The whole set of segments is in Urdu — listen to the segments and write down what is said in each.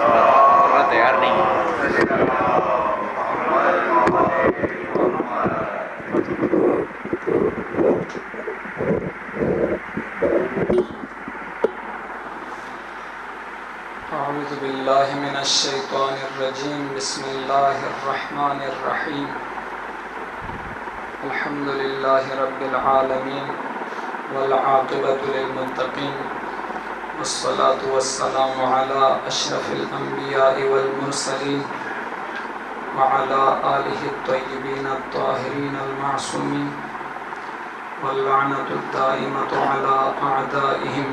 پورا تیار نہیں ہے. اعوذ باللہ من الشیطان الرجیم. بسم اللہ الرحمن الرحیم. الحمد للہ رب العالمین والعاقبۃ للمتقین والصلاة والسلام علی اشرف الانبیاء والمرسلین وعلى آلہ الطیبین الطاہرین المعصومین واللعنۃ الدائمۃ علی اعدائہم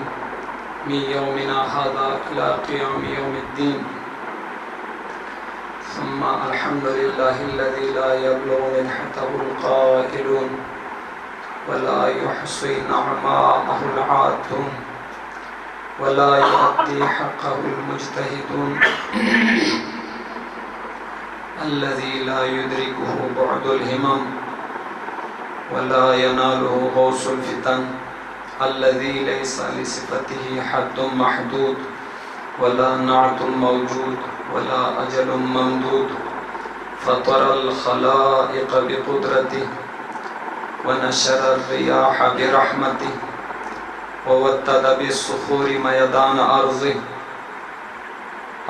من یومنا هذا إلى قیام یوم الدین. ثم الحمد لله الذي لا يبلغ منحته القائلون ولا يحصي نعماءه العادون ولا يؤدي حقه المجتهدون الذي لا يدركه بعد الهمم ولا يناله غوص الفتن الذي ليس لصفته حد محدود ولا نعت موجود ولا أجل ممدود فطر الخلائق بقدرته ونشر الرياح برحمته ووتد بالصخور ميدان أرضه.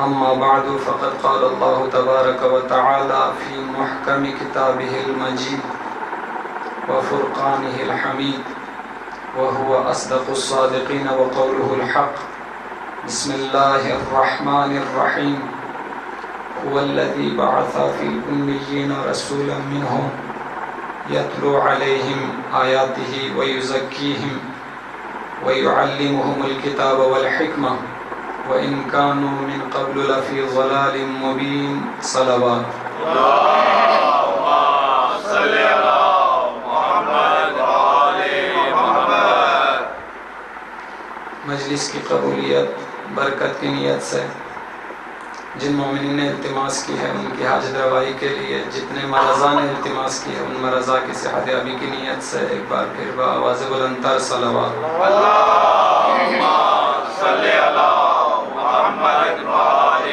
أما بعد فقد قال الله تبارك وتعالى في محكم كتابه المجيد وفرقانه الحميد وهو أصدق الصادقين وقوله الحق. بسم الله الرحمن الرحيم. هو الذي بعث في الأميين رسولا منهم يتلو عليهم آياته ويزكيهم ويعلمهم الكتاب والحكمة وإن كانوا من قبل لفي ضلال مبين. صلوات. اللهم صل على محمد وآل محمد. مجلس کی قبولیت برکت کی نیت سے جن مومنین نے التماس کی ہے ان کی حاجت روائی کے لیے، جتنے مرضاں نے التماس کی ہے ان مرضاں کی صحت یابی کی نیت سے ایک بار پھر بآواز بلندتر صلوات. اللهم صل على محمد وآل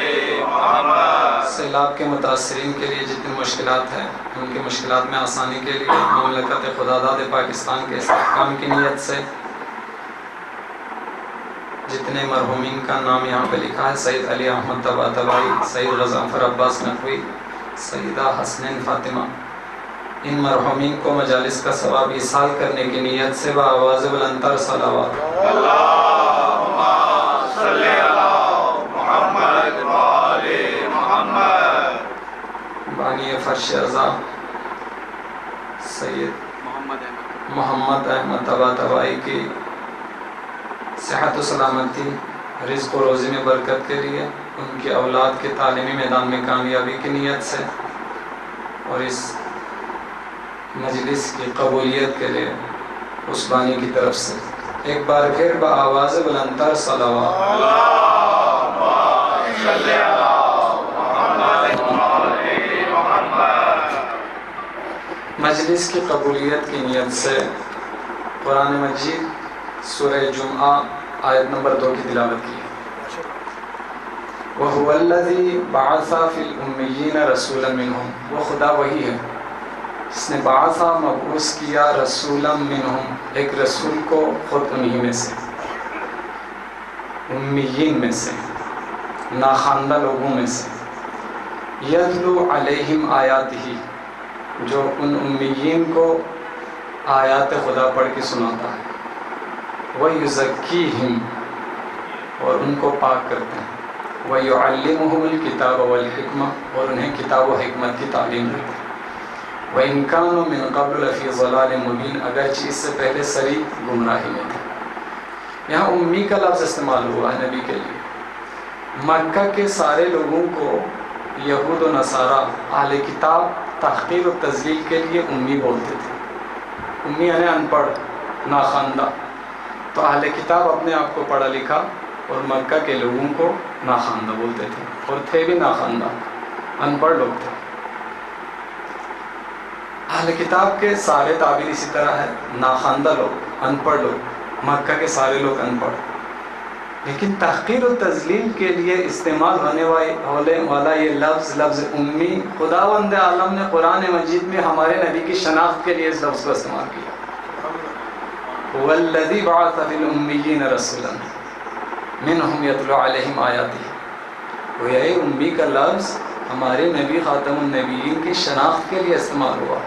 محمد. سیلاب کے متاثرین کے لیے جتنی مشکلات ہیں ان کی مشکلات میں آسانی کے لیے مملکت خداداد پاکستان کے استحکام کی نیت سے جتنے مرحومین کا نام یہاں پہ لکھا ہے، سید علی احمد طباطبائی، سید غضنفر عباس نقوی، سیدہ حسنین فاطمہ، ان مرحومین کو مجالس کا ثواب ایصال کرنے کی نیت سے بآواز بلندتر صلوات. اللهم صل على محمد وآل محمد. بانی فرش رضا سید محمد احمد طباطبائی کی صحت و سلامتی، رزق و روزی میں برکت کے لیے، ان کی اولاد کے تعلیمی میدان میں کامیابی کی نیت سے اور اس مجلس کی قبولیت کے لیے اس بانی کی طرف سے ایک بار پھر بآواز بلندتر صلوات. اللهم صل على محمد وآل محمد. مجلس کی قبولیت کی نیت سے قرآن مجید سورہ جمعہ آیت نمبر 2 کی تلاوت کی. وَهُوَ الَّذِي بَعَثَ فِي الْأُمِّيِّينَ رَسُولًا مِّنْهُمْ. وہ خدا وہی ہے جس نے بعث مبعوث کیا رسولا منہم، ایک رسول کو خود انہی میں سے، امیین میں سے، ناخواندہ لوگوں میں سے، یتلو علیہم آیاتہ، جو ان امیین کو آیات خدا پڑھ کے سناتا ہے، وَيُزَكِّيهِمْ، اور ان کو پاک کرتے ہیں، وَيُعَلِّمُهُمُ الْكِتَابَ وَالْحِكْمَةَ، اور انہیں کتاب و حکمت کی تعلیم دیتے ہیں، وَإِنْ كَانُوا مِنْ قَبْلُ لَفِي ضَلَالٍ مُبِينٍ، اگرچہ اس سے پہلے سری گمراہی میں تھے. یہاں امی کا لفظ استعمال ہوا ہے نبی کے لیے. مکہ کے سارے لوگوں کو یہود و نصارہ اہل کتاب تحقیر و تذلیل کے لیے امی بولتے تھے. امی یعنی ان پڑھ، ناخواندہ. تو اہل کتاب اپنے آپ کو پڑھا لکھا اور مکہ کے لوگوں کو ناخواندہ بولتے تھے، اور تھے بھی ناخواندہ، ان پڑھ لوگ تھے. اہل کتاب کے سارے تعبیر اسی طرح ہے، ناخواندہ لوگ، ان پڑھ لوگ، مکہ کے سارے لوگ ان پڑھ. لیکن تحقیر و تذلیل کے لیے استعمال ہونے والا یہ لفظ امی، خداوند عالم نے قرآن مجید میں ہمارے نبی کی شناخت کے لیے اس لفظ کو استعمال کیا. والذی بعث فی الامیین رسولا منہم یتلو علیہم آیاتہ. گویا یہ امی کا لفظ ہمارے نبی خاتم النبیین کی شناخت کے لیے استعمال ہوا.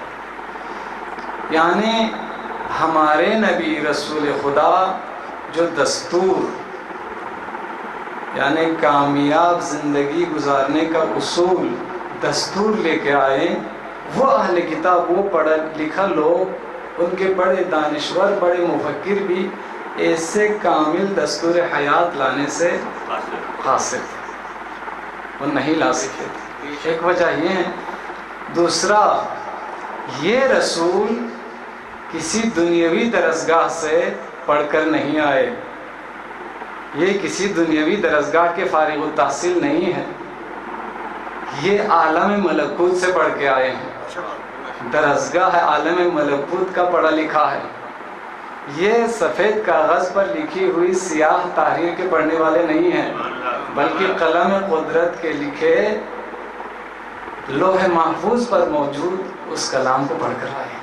یعنی ہمارے نبی رسول خدا جو دستور، یعنی کامیاب زندگی گزارنے کا اصول، دستور لے کے آئے، وہ اہل کتاب، وہ پڑھا لکھا لوگ، ان کے بڑے دانشور، بڑے مفکر بھی ایسے کامل دستور حیات لانے سے قاصر تھے، وہ نہیں لا سکتے تھے. ایک وجہ یہ ہے. دوسرا، یہ رسول کسی دنیاوی درسگاہ سے پڑھ کر نہیں آئے، یہ کسی دنیاوی درسگاہ کے فارغ التحصیل نہیں ہے، یہ عالم ملکوت سے پڑھ کے آئے ہیں. درسگاہ عالم ملکوت کا پڑھا لکھا ہے. یہ سفید کاغذ پر لکھی ہوئی سیاہ تحریر کے پڑھنے والے نہیں ہیں، بلکہ قلم قدرت کے لکھے لوح محفوظ پر موجود اس کلام کو پڑھ کر آئے ہیں.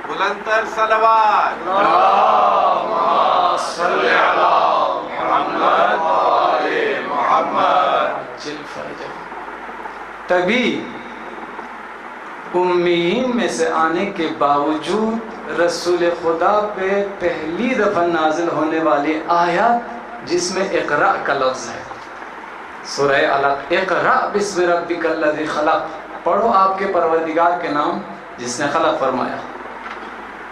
بلندتر صلوات اللہم صلی علی محمد وآل محمد. تبھی امیین میں سے آنے کے باوجود رسول خدا پہ پہلی دفعہ نازل ہونے والی آیت جس میں اقرا کا لفظ ہے، سورہ علق، اقرا بسم ربک الذی خلق، پڑھو آپ کے پروردگار کے نام جس نے خلق فرمایا.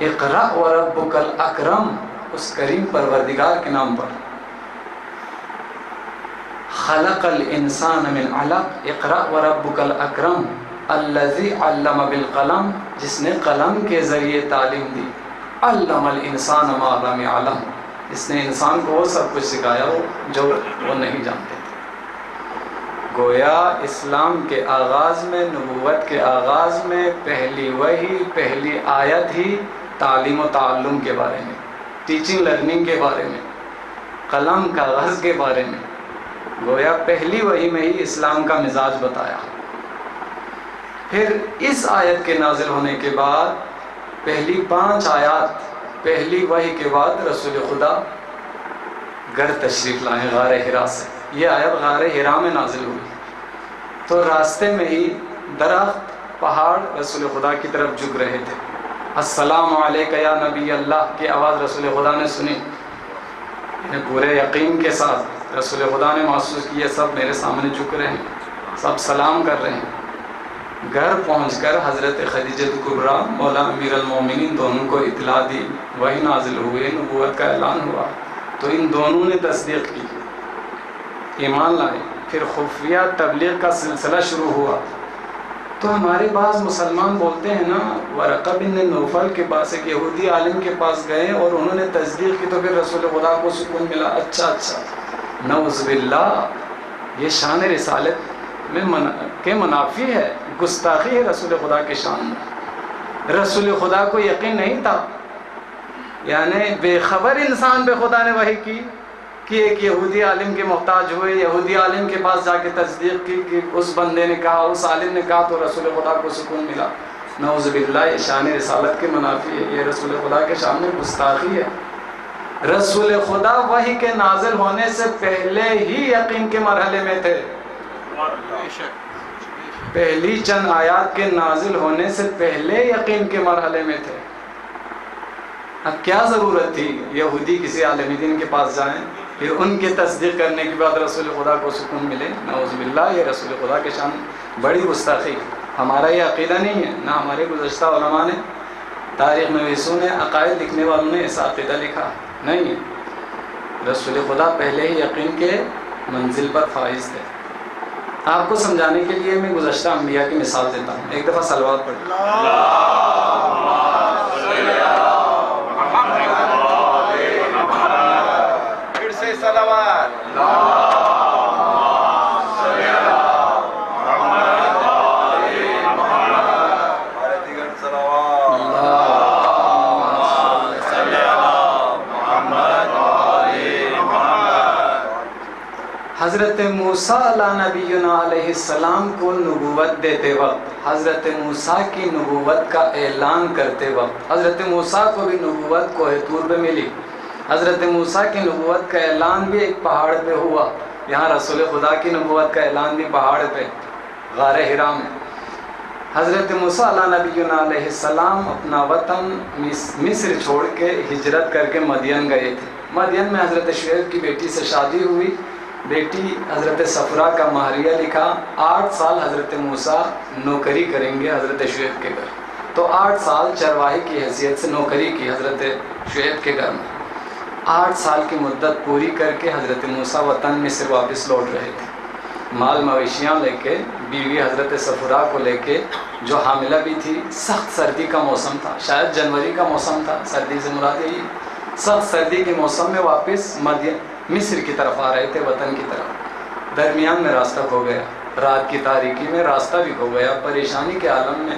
اقرا وربک الاکرم، اس کریم پروردگار کے نام پر. خلق الانسان من علق، اقرا وربک الاکرم الذی علم بالقلم، جس نے قلم کے ذریعے تعلیم دی. علم الانسان ما لم يعلم، جس نے انسان کو وہ سب کچھ سکھایا جو وہ نہیں جانتے تھے. گویا اسلام کے آغاز میں، نبوت کے آغاز میں پہلی وحی، پہلی آیت ہی تعلیم و تعلم کے بارے میں، ٹیچنگ لرننگ کے بارے میں، قلم کاغذ کے بارے میں. گویا پہلی وحی میں ہی اسلام کا مزاج بتایا. پھر اس آیت کے نازل ہونے کے بعد پہلی 5 آیات، پہلی وحی کے بعد رسول خدا گھر تشریف لائے غار حرا سے. یہ آیت غار حرا میں نازل ہوئی تو راستے میں ہی درخت، پہاڑ رسول خدا کی طرف جھک رہے تھے. السلام علیکہ یا نبی اللہ کی آواز رسول خدا نے سنی. پورے یقین کے ساتھ رسول خدا نے محسوس کیا سب میرے سامنے جھک رہے ہیں، سب سلام کر رہے ہیں. گھر پہنچ کر حضرت خدیجہ کبریٰ مولا امیر المومنین دونوں کو اطلاع دی، وہی نازل ہوئے، نبوت کا اعلان ہوا. تو ان دونوں نے تصدیق کی، ایمان لائے. پھر خفیہ تبلیغ کا سلسلہ شروع ہوا. تو ہمارے بعض مسلمان بولتے ہیں نا، ورقہ بن نوفل کے پاس ایک یہودی عالم کے پاس گئے اور انہوں نے تصدیق کی تو پھر رسول خدا کو سکون ملا. اچھا، نعوذ باللہ، یہ شان رسالت میں منافی ہے، گستاخی ہے رسول خدا کے شان میں. رسول خدا کو یقین نہیں تھا، یعنی بے خبر انسان پہ خدا نے وحی کی کہ ایک یہودی عالم کے محتاج ہوئے، یہودی عالم کے پاس جا کے تصدیق کی کہ اس بندے نے کہا، اس عالم نے کہا، تو رسول خدا کو سکون ملا. نعوذ باللہ، یہ شان رسالت کے منافی ہے، یہ رسول خدا کے شان میں گستاخی ہے. رسول خدا وحی کے نازل ہونے سے پہلے ہی یقین کے مرحلے میں تھے. پہلی چند آیات کے نازل ہونے سے پہلے یقین کے مرحلے میں تھے. اب کیا ضرورت تھی یہودی کسی عالم دین کے پاس جائیں پھر ان کے تصدیق کرنے کے بعد رسول خدا کو سکون ملے؟ نعوذ باللہ، یہ رسول خدا کے شان بڑی گستاخی. ہمارا یہ عقیدہ نہیں ہے، نہ ہمارے گزشتہ علماء نے، تاریخ نویسوں نے، عقائد لکھنے والوں نے ایسا عقیدہ لکھا نہیں ہے. رسول خدا پہلے ہی یقین کے منزل پر فائز تھے. آپ کو سمجھانے کے لیے میں گزشتہ انبیاء کی مثال دیتا ہوں. ایک دفعہ صلوات پڑھ. پھر سے صلوات. حضرت موسیٰ علیہ نبینا علیہ السلام کو نبوت دیتے وقت، حضرت موسیٰ کی نبوت کا اعلان کرتے وقت، حضرت موسیٰ کو بھی نبوت کوہ طور پہ ملی. حضرت موسیٰ کی نبوت کا اعلان بھی ایک پہاڑ پہ ہوا. یہاں رسول خدا کی نبوت کا اعلان بھی پہاڑ پہ غار حرا میں. حضرت موسیٰ علیہ نبینا علیہ السلام اپنا وطن مصر چھوڑ کے ہجرت کر کے مدین گئے تھے. مدین میں حضرت شعیب کی بیٹی سے شادی ہوئی. بیٹی حضرت صفرا کا مہریہ لکھا. 8 سال حضرت موسیٰ نوکری کریں گے حضرت شعیب کے گھر. تو 8 سال چرواہی کی حیثیت سے نوکری کی حضرت شعیب کے گھر میں. 8 سال کی مدت پوری کر کے حضرت موسیٰ وطن میں سے واپس لوٹ رہے تھے. مال مویشیاں لے کے، بیوی حضرت صفرا کو لے کے، جو حاملہ بھی تھی. سخت سردی کا موسم تھا، شاید جنوری کا موسم تھا. سردی سے مراد یہی، سخت سردی کے موسم میں واپس مصر کی طرف آ رہے تھے، وطن کی طرف. درمیان میں راستہ کھو گیا. رات کی تاریکی میں راستہ بھی کھو گیا. پریشانی کے عالم میں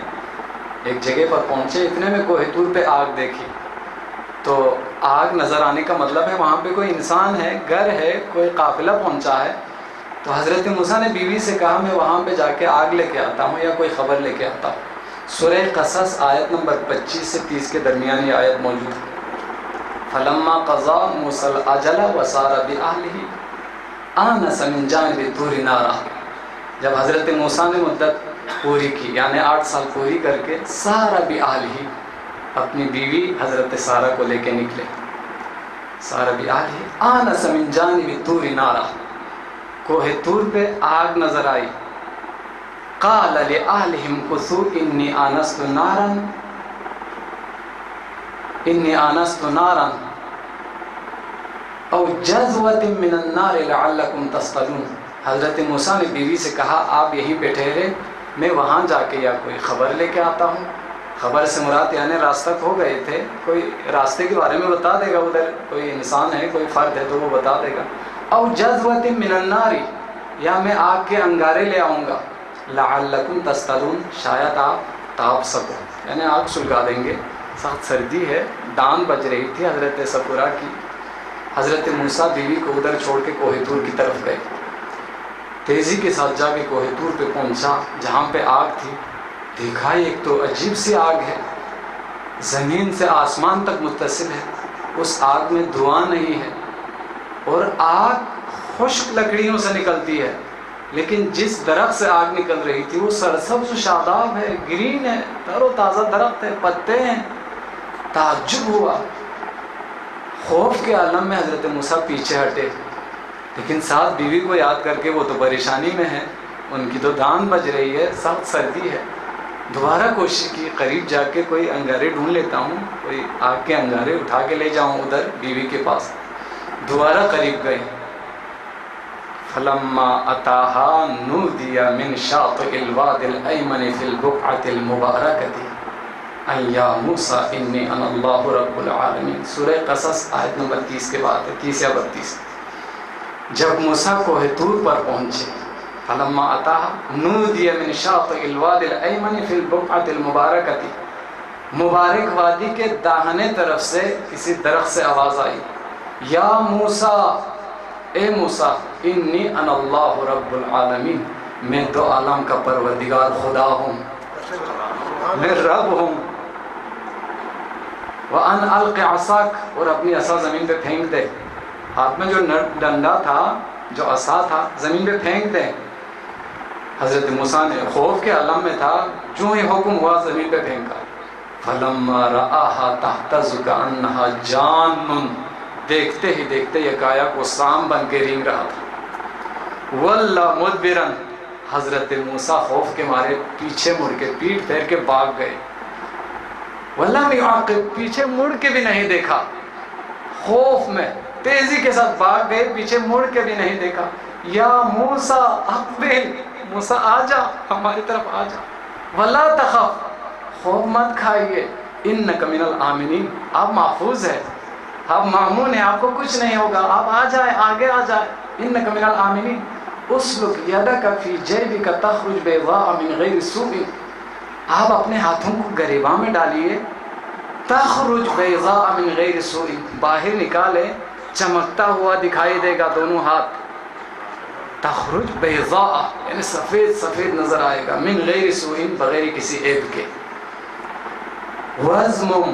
ایک جگہ پر پہنچے. اتنے میں کوہ طور پہ آگ دیکھی. تو آگ نظر آنے کا مطلب ہے وہاں پہ کوئی انسان ہے، گھر ہے، کوئی قافلہ پہنچا ہے. تو حضرت موسیٰ نے بیوی سے کہا میں وہاں پہ جا کے آگ لے کے آتا ہوں یا کوئی خبر لے کے آتا ہوں. سورہ قصص آیت نمبر 25 سے 30 کے درمیان یہ آیت موجود ہے. فلما قضا موسیٰ الاجل وسار بأہلہ آنس من جانب طور نارا. جب حضرت موسیٰ نے مدت پوری کی، یعنی 8 سال پوری کر کے، سارا بأہلہ، اپنی بیوی حضرت سارہ کو لے کے نکلے. سارہ بأہلہ آنس من جانب طور نارا، کوہ طور پہ آگ نظر آئی. قال لأہلہم کثوا انی آنست نارا او جذوۃ من النار لعلکم تصطلون. حضرت موسیٰ نے بیوی سے کہا آپ یہیں پہ ٹھہرے، میں وہاں جا کے یا کوئی خبر لے کے آتا ہوں. خبر سے مراد یعنی راستہ کھو گئے تھے، کوئی راستے کے بارے میں بتا دے گا، ادھر کوئی انسان ہے، کوئی فرد ہے تو وہ بتا دے گا. او جذوۃ من النار، یا میں آگ کے انگارے لے آؤں گا. لعلکم تصطلون، شاید آپ تاپ سکو، یعنی آگ سلگا دیں گے. سخت سردی ہے، ڈان بج رہی تھی حضرت صفرا کی. حضرت موسیٰ بیوی کو ادھر چھوڑ کے کوہ طور کی طرف گئے. تیزی کے ساتھ جا کے کوہ طور پہ پہنچا جہاں پہ آگ تھی. دیکھا ایک تو عجیب سی آگ ہے، زمین سے آسمان تک متصل ہے. اس آگ میں دھواں نہیں ہے اور آگ خشک لکڑیوں سے نکلتی ہے، لیکن جس درخت سے آگ نکل رہی تھی وہ سرسبز و شاداب ہے، گرین ہے، تر و تازہ درخت ہے، پتے ہیں. تعجب ہوا. خوف کے عالم میں حضرت موسیٰ پیچھے ہٹے، لیکن ساتھ بیوی کو یاد کر کے وہ تو پریشانی میں ہے، ان کی تو دان بج رہی ہے، سخت سردی ہے. دوبارہ کوشش کی قریب جا کے کوئی انگارے ڈھونڈ لیتا ہوں، کوئی آگ کے انگارے اٹھا کے لے جاؤں ادھر بیوی کے پاس. دوبارہ قریب گئے. فلما اتاہا نودی من شاطئ الوادی الایمن فی البقعۃ المبارکۃ ان یا موسیٰ انی انا اللہ رب العالمین. سورہ قصص آیت نمبر 30 کے بعد ہے، 30 یا 32. جب موسیٰ کوہ طور پر پہنچے، فلما اتاہا نودی من شاطئ الوادی الایمن فی البقعۃ المبارکۃ، مبارک وادی کے داہنے طرف سے کسی درخت سے آواز آئی، یا موسیٰ، اے موسیٰ، انی انا اللہ رب العالمین، میں دو عالم کا پروردگار خدا ہوں، میں رب ہوں. وَأَنْ أَلْقِ عَصَاكَ، اور اپنی عصا زمین پہ پھینک دے. ہاتھ میں جو ڈنڈا تھا، جو عصا تھا، زمین پہ پھینک دے. حضرت موسیٰ نے خوف کے عالم میں تھا، جو ہی حکم ہوا زمین پہ پھینکا. فَلَمَّا رَآهَا تَهْتَزُّ كَأَنَّهَا جَانٌّ، دیکھتے ہی دیکھتے یہ کایا کو سام بن کے رینگ رہا تھا. وَلَّا مُدْبِرًا، حضرت موسیٰ خوف کے مارے پیچھے مڑ کے پیٹھ پھیر کے بھاگ گئے. وَلَمْ يُعَقِبْ، پیچھے مڑ کے بھی نہیں دیکھا. خوف میں تیزی کے ساتھ بھاگ گئے، پیچھے مڑ کے بھی نہیں دیکھا. یا موسیٰ اقبل، موسیٰ آ جا، ہماری طرف آ جا. وَلَا تَخَفْ، خوف مت کھائیے. إِنَّكَ مِنَ الْآمِنِينَ، آپ محفوظ ہیں، آپ مامون ہیں، آپ کو کچھ نہیں ہوگا، آپ آ جائیں، آگے آ جائیں. إِنَّكَ مِنَ الْآمِنِينَ. اسلک یدک فی جیبک تخرج بیضاء من غیر سوء، آپ اپنے ہاتھوں کو گریباں میں ڈالیے. تخرج بیضاء من غیر سوء، باہر نکالے، چمکتا ہوا دکھائی دے گا دونوں ہاتھ. تخرج بیضاء یعنی سفید سفید نظر آئے گا، من غیر سوء بغیر کسی عیب کے، وَأَزْمُمْ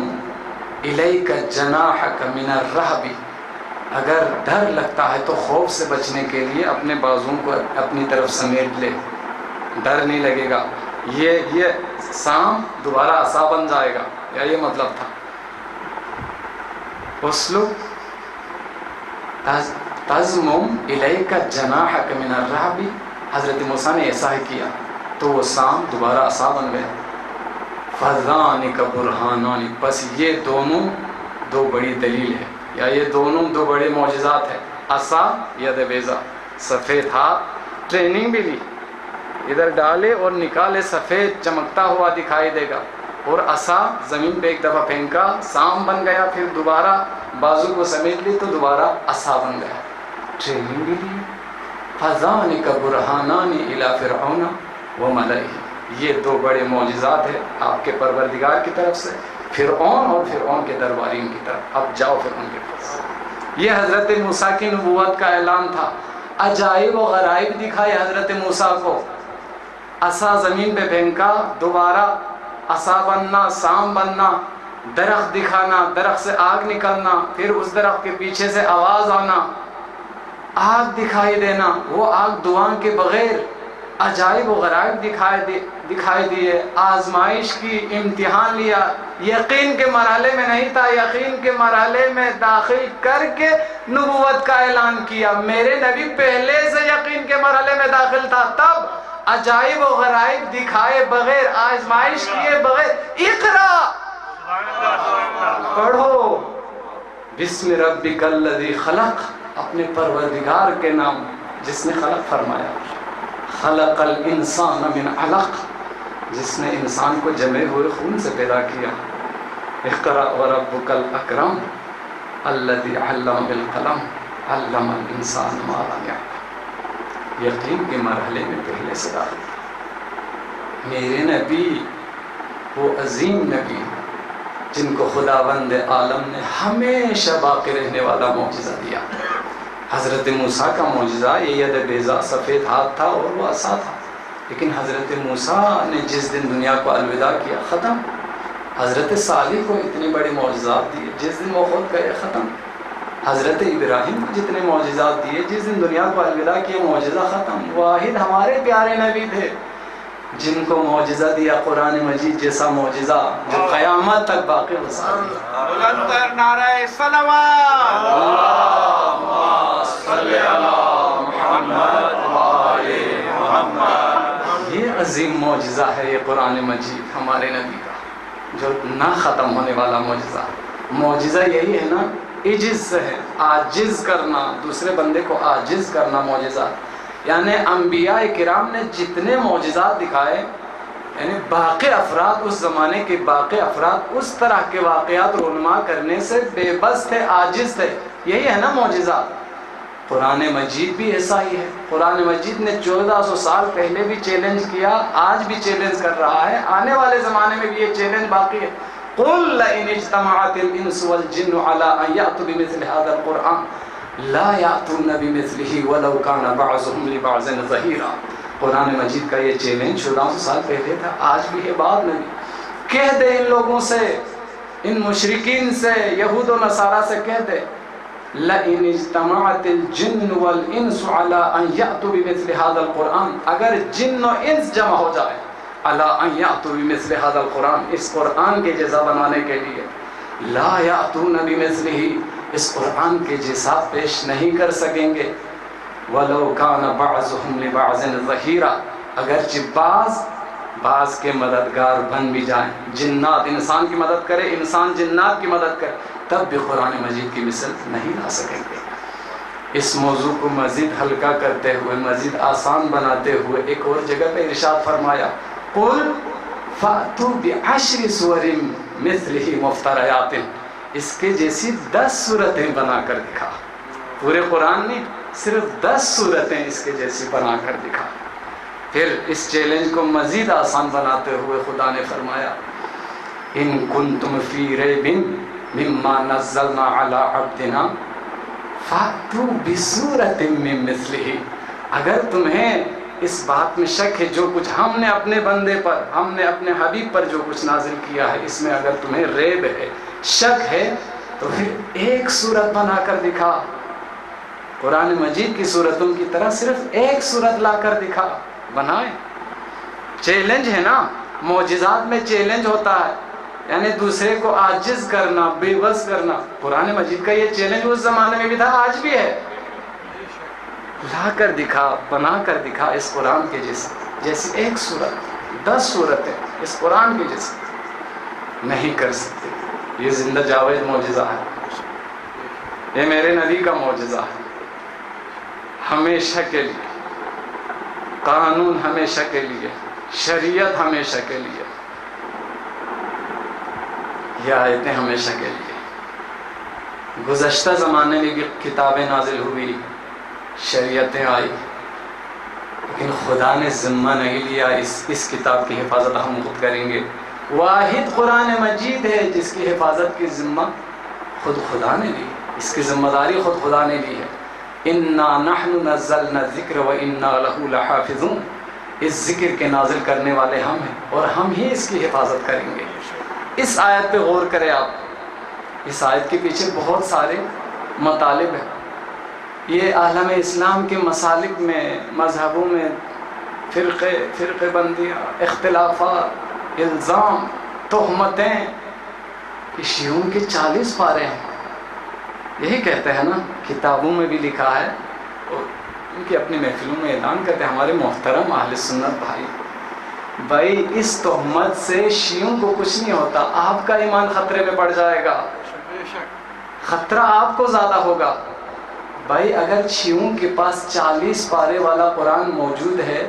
إِلَيْكَ جَنَاحَكَ مِنَ الرَّهْبِ اگر ڈر لگتا ہے تو خوف سے بچنے کے لیے اپنے بازوؤں کو اپنی طرف سمیٹ لے، ڈر نہیں لگے گا، یہ سام دوبارہ عصا بن جائے گا، یا یہ مطلب تھا۔ اسلک تزمم الیک جناحک من الرعب، حضرت موسیٰ نے ایسا ہی کیا تو وہ سام دوبارہ عصا بن گیا۔ فذانک برہانان، بس یہ دونوں دو بڑی دلیل ہے، یا یہ دونوں دو بڑے معجزات ہیں، عصا ید بیضا، سفید ہاتھ، ٹریننگ بھی لی، ادھر ڈالے اور نکالے سفید چمکتا ہوا دکھائی دے گا، اور عصا زمین پہ ایک دفعہ پھینکا سام بن گیا، پھر دوبارہ بازو کو سمیٹ لی تو دوبارہ عصا بن گیا، ٹریننگ بھی لی۔ فذانک برہانان الی فرعون وملئہ، یہ دو بڑے معجزات ہیں آپ کے پروردگار کی طرف سے فرعون اور فرعون کے دربارین کی طرف، اب جاؤ فرعون کے پاس۔ یہ حضرت موسیٰ کی نبوت کا اعلان تھا، عجائب و غرائب دکھائے حضرت موسیٰ کو، عصا زمین پہ پھینکا دوبارہ عصا بننا، سام بننا، درخت دکھانا، درخت سے آگ نکلنا، پھر اس درخت کے پیچھے سے آواز آنا، آگ دکھائی دینا، وہ آگ دعا کے بغیر، عجائب و غرائب دکھائی دیے، آزمائش کی، امتحان لیا، یقین کے مرحلے میں نہیں تھا، یقین کے مرحلے میں داخل کر کے نبوت کا اعلان کیا۔ میرے نبی پہلے سے یقین کے مرحلے میں داخل تھا، تب عجائب و غرائب دکھائے بغیر، آزمائش کیے بغیر، اقرا پڑھو بسم ربک الذی خلق، اپنے پروردگار کے نام جس نے خلق فرمایا، خلق الانسان من علق، جس نے انسان کو جمے ہوئے خون سے پیدا کیا، اقرا وربک الاکرم الذی علم بالقلم علم الانسان ما لم یعلم۔ یقین کے مرحلے میں پہلے سے داخل، میرے نبی وہ عظیم نبی جن کو خداوند عالم نے ہمیشہ باقی رہنے والا معجزہ دیا۔ حضرت موسیٰ کا معجزہ یہ ید بیضا، سفید ہاتھ تھا اور وہ عصا تھا، لیکن حضرت موسیٰ نے جس دن دنیا کو الوداع کیا ختم۔ حضرت صالح کو اتنے بڑے معجزات دیے، جس دن وہ خود گئے ختم۔ حضرت ابراہیم کو جتنے معجزات دیے، جس دن دنیا کو الوداع کیا معجزہ ختم۔ واحد ہمارے پیارے نبی تھے جن کو معجزہ دیا قرآن مجید جیسا معجزہ جو قیامت تک باقی ہو سکتا ہے۔ بلندر نعرہ صلوات، اللہم صلی علی محمد وآل محمد۔ یہ عظیم معجزہ ہے یہ قرآن مجید ہمارے نبی کا، جو نہ ختم ہونے والا معجزہ۔ معجزہ یہی ہے نا، عجز سے ہے، عاجز کرنا، دوسرے بندے کو عاجز کرنا معجزہ۔ یعنی انبیاء کرام نے جتنے معجزات دکھائے، یعنی باقی افراد، اس زمانے کے باقی افراد اس طرح کے واقعات رونما کرنے سے بے بس تھے، عاجز تھے، یہی ہے نا معجزہ۔ قرآن مجید بھی ایسا ہی ہے۔ قرآن مجید نے 1400 سال پہلے بھی چیلنج کیا، آج بھی چیلنج کر رہا ہے، آنے والے زمانے میں بھی یہ چیلنج باقی ہے۔ قُلْ لَئِنِ اجْتَمَعَتِ الْإِنسُ وَالْجِنُّ عَلَىٰ أَن يَأْتُوا بِمِثْلِ هَٰذَا الْقُرْآنِ لَا يَأْتُونَ بِمِثْلِهِ وَلَوْ كَانَ بَعْضُهُمْ لِبَعْضٍ ظَهِيرًا۔ قرآن مجید کا یہ چیلنج 1400 سال پہلے تھا، آج بھی ہے، بعد میں بھی۔ کہہ دے ان لوگوں سے، ان مشرکین سے، یہود و نصارہ سے کہہ دے، لَئِنِ اجْتَمَعَتِ الْجِنُّ وَالْإِنسُ عَلَىٰ أَن يَأْتُوا بِمِثْلِ هَٰذَا الْقُرْآنِ، اگر جن و انس جمع ہو جائے، عَلَىٰ أَن يَأْتُوا بِمِثْلِ هَٰذَا الْقُرْآنِ، اس قرآن کے جیسا بنانے کے لیے، لَا يَأْتُونَ بِمِثْلِهِ، اس قرآن کے جیسا پیش نہیں کر سکیں گے، وَلَوْ كَانَ بَعْضُهُمْ لِبَعْضٍ ظَهِيرًا، اگرچہ بعض کے مددگار بن بھی جائیں، جنات انسان کی مدد کرے، انسان جنات کی مدد کرے، تب بھی قرآن مجید کی مثل نہیں لا سکیں گے۔ اس موضوع کو مزید ہلکا کرتے ہوئے، مزید آسان بناتے ہوئے ایک اور جگہ پہ ارشاد فرمایا، قُلْ فَأْتُوا بِعَشْرِ سُوَرٍ مِثْلِهِ مُفْتَرَيَاتٍ، اس کے جیسی 10 صورتیں بنا کر دکھا، پورے قرآن نہیں، صرف 10 صورتیں اس کے جیسی بنا کر دکھا۔ پھر اس چیلنج کو مزید آسان بناتے ہوئے خدا نے فرمایا، ان کنتم فی ریب مما نزلنا علی عبدنا فاتوا بسورۃ من مثلہ، اگر تمہیں اس بات میں شک ہے جو کچھ ہم نے اپنے بندے پر، ہم نے اپنے حبیب پر جو کچھ نازل کیا ہے، اس میں اگر تمہیں ریب ہے، شک ہے، تو پھر ایک صورت بنا کر دکھا، قرآن مجید کی صورتوں کی طرح صرف ایک صورت لا کر دکھا، بنائے۔ چیلنج ہے نا، معجزات میں چیلنج ہوتا ہے، یعنی دوسرے کو عاجز کرنا، بے بس کرنا۔ قرآن مجید کا یہ چیلنج اس زمانے میں بھی تھا، آج بھی ہے۔ لا کر دکھا، بنا کر دکھا اس قرآن کے جیسی ایک صورت، 10 صورتیں اس قرآن کے جیسی نہیں کر سکتے۔ یہ زندہ جاوید معجزہ ہے، یہ میرے نبی کا معجزہ ہے، ہمیشہ کے لیے، قانون ہمیشہ کے لیے، شریعت ہمیشہ کے لیے، یہ آیتیں ہمیشہ کے لیے۔ گزشتہ زمانے میں بھی کتابیں نازل ہوئی، شریعتیں آئی، لیکن خدا نے ذمہ نہیں لیا اس کتاب کی حفاظت ہم خود کریں گے۔ واحد قرآن مجید ہے جس کی حفاظت کی ذمہ خود خدا نے لی، اس کی ذمہ داری خود خدا نے لی ہے۔ انا نحن نزلنا الذکر وانا له لحافظون، اس ذکر کے نازل کرنے والے ہم ہیں اور ہم ہی اس کی حفاظت کریں گے۔ اس آیت پہ غور کریں آپ، اس آیت کے پیچھے بہت سارے مطالب ہیں۔ یہ عالم اسلام کے مسالک میں، مذہبوں میں فرقے بندیاں، اختلافات، الزام، تہمتیں، کہ شیعوں کے 40 پارے ہیں، یہی کہتے ہیں نا، کتابوں میں بھی لکھا ہے اور ان کی اپنی محفلوں میں اعلان کرتے ہیں ہمارے محترم اہل سنت بھائی اس تہمت سے شیعوں کو کچھ نہیں ہوتا، آپ کا ایمان خطرے میں پڑ جائے گا، خطرہ آپ کو زیادہ ہوگا۔ بھائی اگر شیعوں کے پاس 40 پارے والا قرآن موجود ہے،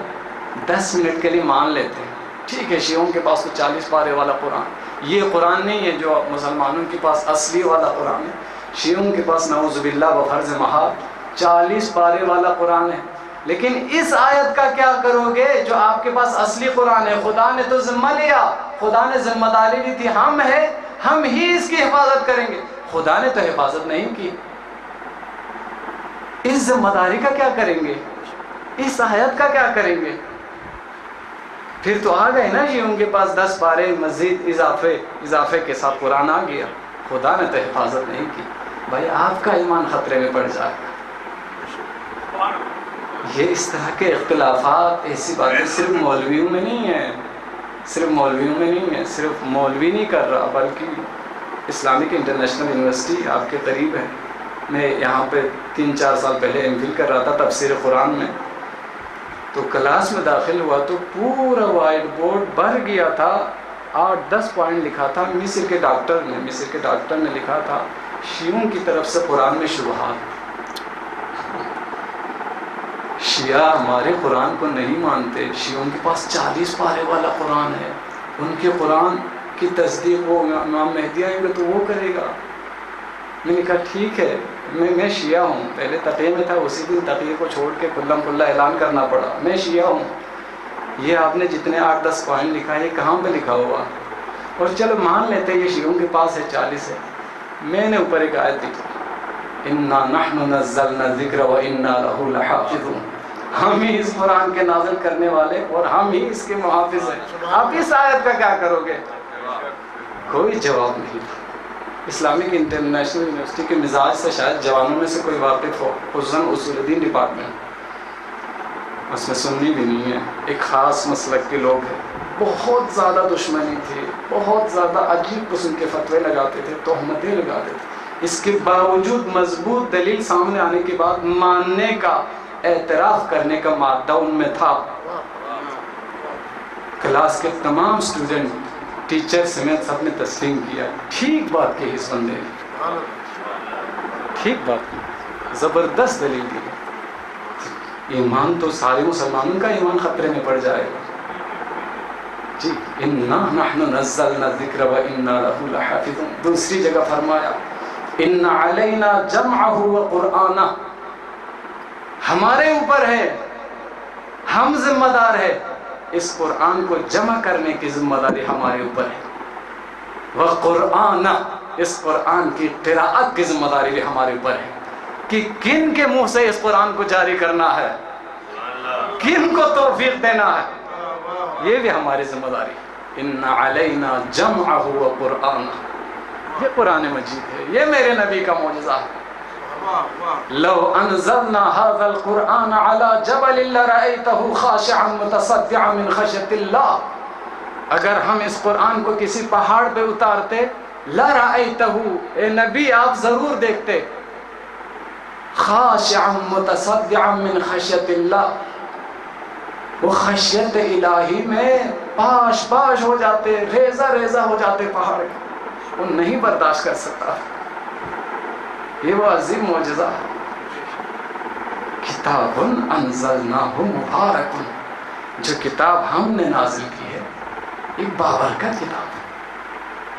10 منٹ کے لیے مان لیتے ہیں ٹھیک ہے شیعوں کے پاس تو 40 پارے والا قرآن، یہ قرآن نہیں ہے جو مسلمانوں کے پاس اصلی والا قرآن ہے، شیعوں کے پاس نعوذ باللہ بفرض محال 40 پارے والا قرآن ہے۔ لیکن اس آیت کا کیا کرو گے جو آپ کے پاس اصلی قرآن ہے؟ خدا نے تو ذمہ لیا، خدا نے ذمہ داری لی تھی، ہم ہی اس کی حفاظت کریں گے، خدا نے تو حفاظت نہیں کی، اس ذمہ داری کا کیا کریں گے؟ اس آیت کا کیا کریں گے؟ پھر تو آ گئے نا شیعوں کے پاس 10 پارے مزید اضافے کے ساتھ قرآن آ گیا، خدا نے تو حفاظت نہیں کی۔ بھائی آپ کا ایمان خطرے میں پڑ جائے گا۔ یہ اس طرح کے اختلافات، ایسی باتیں صرف مولویوں میں نہیں ہیں، صرف مولوی نہیں کر رہا، بلکہ اسلامک انٹرنیشنل یونیورسٹی آپ کے قریب ہے، میں یہاں پہ 3-4 سال پہلے ایم فل کر رہا تھا تفسیر قرآن میں، تو کلاس میں داخل ہوا تو پورا وائٹ بورڈ بھر گیا تھا، 8-10 پوائنٹ لکھا تھا، مصر کے ڈاکٹر نے لکھا تھا شیعوں کی طرف سے قرآن میں شبہات، شیعہ ہمارے قرآن کو نہیں مانتے، شیعوں کے پاس 40 پارے والا قرآن ہے، ان کے قرآن کی تصدیق وہ امام مہدی آئیں گے تو وہ کرے گا۔ میں نے کہا ٹھیک ہے، میں شیعہ ہوں، پہلے تقیہ میں تھا، اسی دن تقیہ کو چھوڑ کے کلم کلہ اعلان کرنا پڑا، میں شیعہ ہوں، یہ آپ نے جتنے 8-10 پوائنٹ لکھا ہے یہ کہاں پہ لکھا ہوا؟ اور چلو مان لیتے یہ شیعوں کے پاس ہے 40 ہے، میں نے اوپر ایک آیت لکھی، انا نحن نزلنا الذکر وانا له لحافظون، ہم ہی اس قرآن کے نازل کرنے والے اور ہم ہی اس کے محافظ ہیں۔ آپ اس آیت کا کیا کرو گے؟ کوئی جواب نہیں تھا۔ اسلامک انٹرنیشنل یونیورسٹی کے مزاج سے شاید جوانوں میں سے کوئی واقف ہو، خصوصاً اصول دین ڈپارٹمنٹ، اس میں سنی بھی نہیں ہے، ایک خاص مسلک کے لوگ ہیں، بہت زیادہ دشمنی تھی، بہت زیادہ عجیب قسم کے فتوے لگاتے تھے، تہمتیں لگاتے تھے، اس کے باوجود مضبوط دلیل سامنے آنے کے بعد ماننے کا، اعتراف کرنے کا مادہ ان میں تھا۔ کلاس کے تمام اسٹوڈنٹ، ٹیچر سمیت سب نے تسلیم کیا، ٹھیک بات کی اس بندے نے، ٹھیک بات کی، زبردست دلیل دی۔ ایمان تو سارے مسلمانوں کا ایمان خطرے میں پڑ جائے گا جی۔ انا نحن نزلنا الذکر وانا له لحافظون۔ دوسری جگہ فرمایا ان علینا جمعہ وقرآنہ، ہمارے اوپر ہے، ہم ذمہ دار ہے، اس قرآن کو جمع کرنے کی ذمہ داری ہمارے اوپر ہے، وقرآنہ، اس قرآن کی قراءت کی ذمہ داری بھی ہمارے اوپر ہے، کہ کن کے منہ سے اس قرآن کو جاری کرنا ہے، کن کو توفیق دینا ہے، یہ بھی ہماری ذمہ داری ہے۔ ان علینا جمعہ و قرآن، یہ قرآن مجید ہے، یہ میرے نبی کا معجزہ ہے۔ لو انزلنا هذا القرآن على جبل لرأيته خاشعا متصدعا من خشية الله، اگر ہم اس قرآن کو کسی پہاڑ پہ اتارتے، لرأيته، اے نبی آپ ضرور دیکھتے، خاشعا متصدعا من خشية الله، وہ خشیت الہی میں پاش پاش ہو جاتے، ریزہ ریزہ ہو جاتے پہاڑ کے، وہ نہیں برداشت کر سکتا۔ یہ وہ عظیم معجزہ ہے۔ کتاب انزلناہ مبارک، جو کتاب ہم نے نازل کی ہے ایک بابرکت کتاب ہے،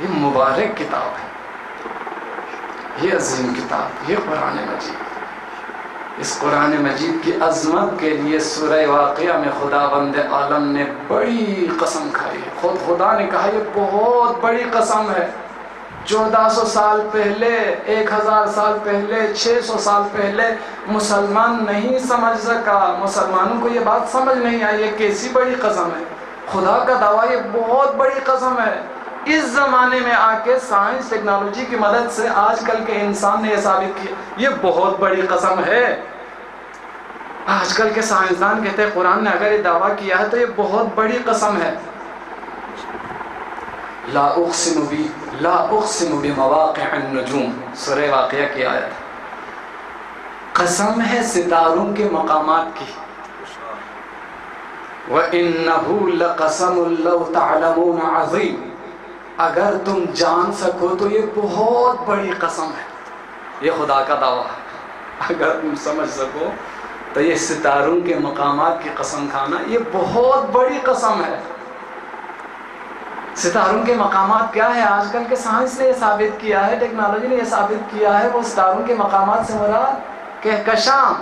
یہ مبارک کتاب ہے، یہ عظیم کتاب، یہ قرآن مجید۔ اس قرآن مجید کی عظمت کے لیے سورہ واقعہ میں خداوند عالم نے بڑی قسم کھائی ہے۔ خود خدا نے کہا یہ بہت بڑی قسم ہے، 1400 سال پہلے، 1000 سال پہلے، 600 سال پہلے مسلمان نہیں سمجھ سکا، مسلمانوں کو یہ بات سمجھ نہیں آئی یہ کیسی بڑی قسم ہے، خدا کا دعویٰ یہ بہت بڑی قسم ہے۔ اس زمانے میں آ کے سائنس ٹیکنالوجی کی مدد سے آج کل کے انسان نے یہ ثابت کیا یہ بہت بڑی قسم ہے۔ آج کل کے سائنسدان کہتے ہیں قرآن نے اگر یہ دعویٰ کیا ہے تو یہ بہت بڑی قسم ہے۔ لا اقسم بمواقع النجوم، سورہ واقعہ کی آیت، قسم ہے ستاروں کے مقامات کی۔ وَإِنَّهُ لَقَسَمٌ لَوْ تَعْلَمُونَ عَظِيمٌ، اگر تم جان سکو تو یہ بہت بڑی قسم ہے، یہ خدا کا دعویٰ ہے۔ اگر تم سمجھ سکو تو یہ ستاروں کے مقامات کی قسم کھانا یہ بہت بڑی قسم ہے۔ ستاروں کے مقامات کیا ہے؟ آج کل کے سائنس نے یہ ثابت کیا ہے، ٹیکنالوجی نے یہ ثابت کیا ہے، وہ ستاروں کے مقامات سے مراد کہکشاں،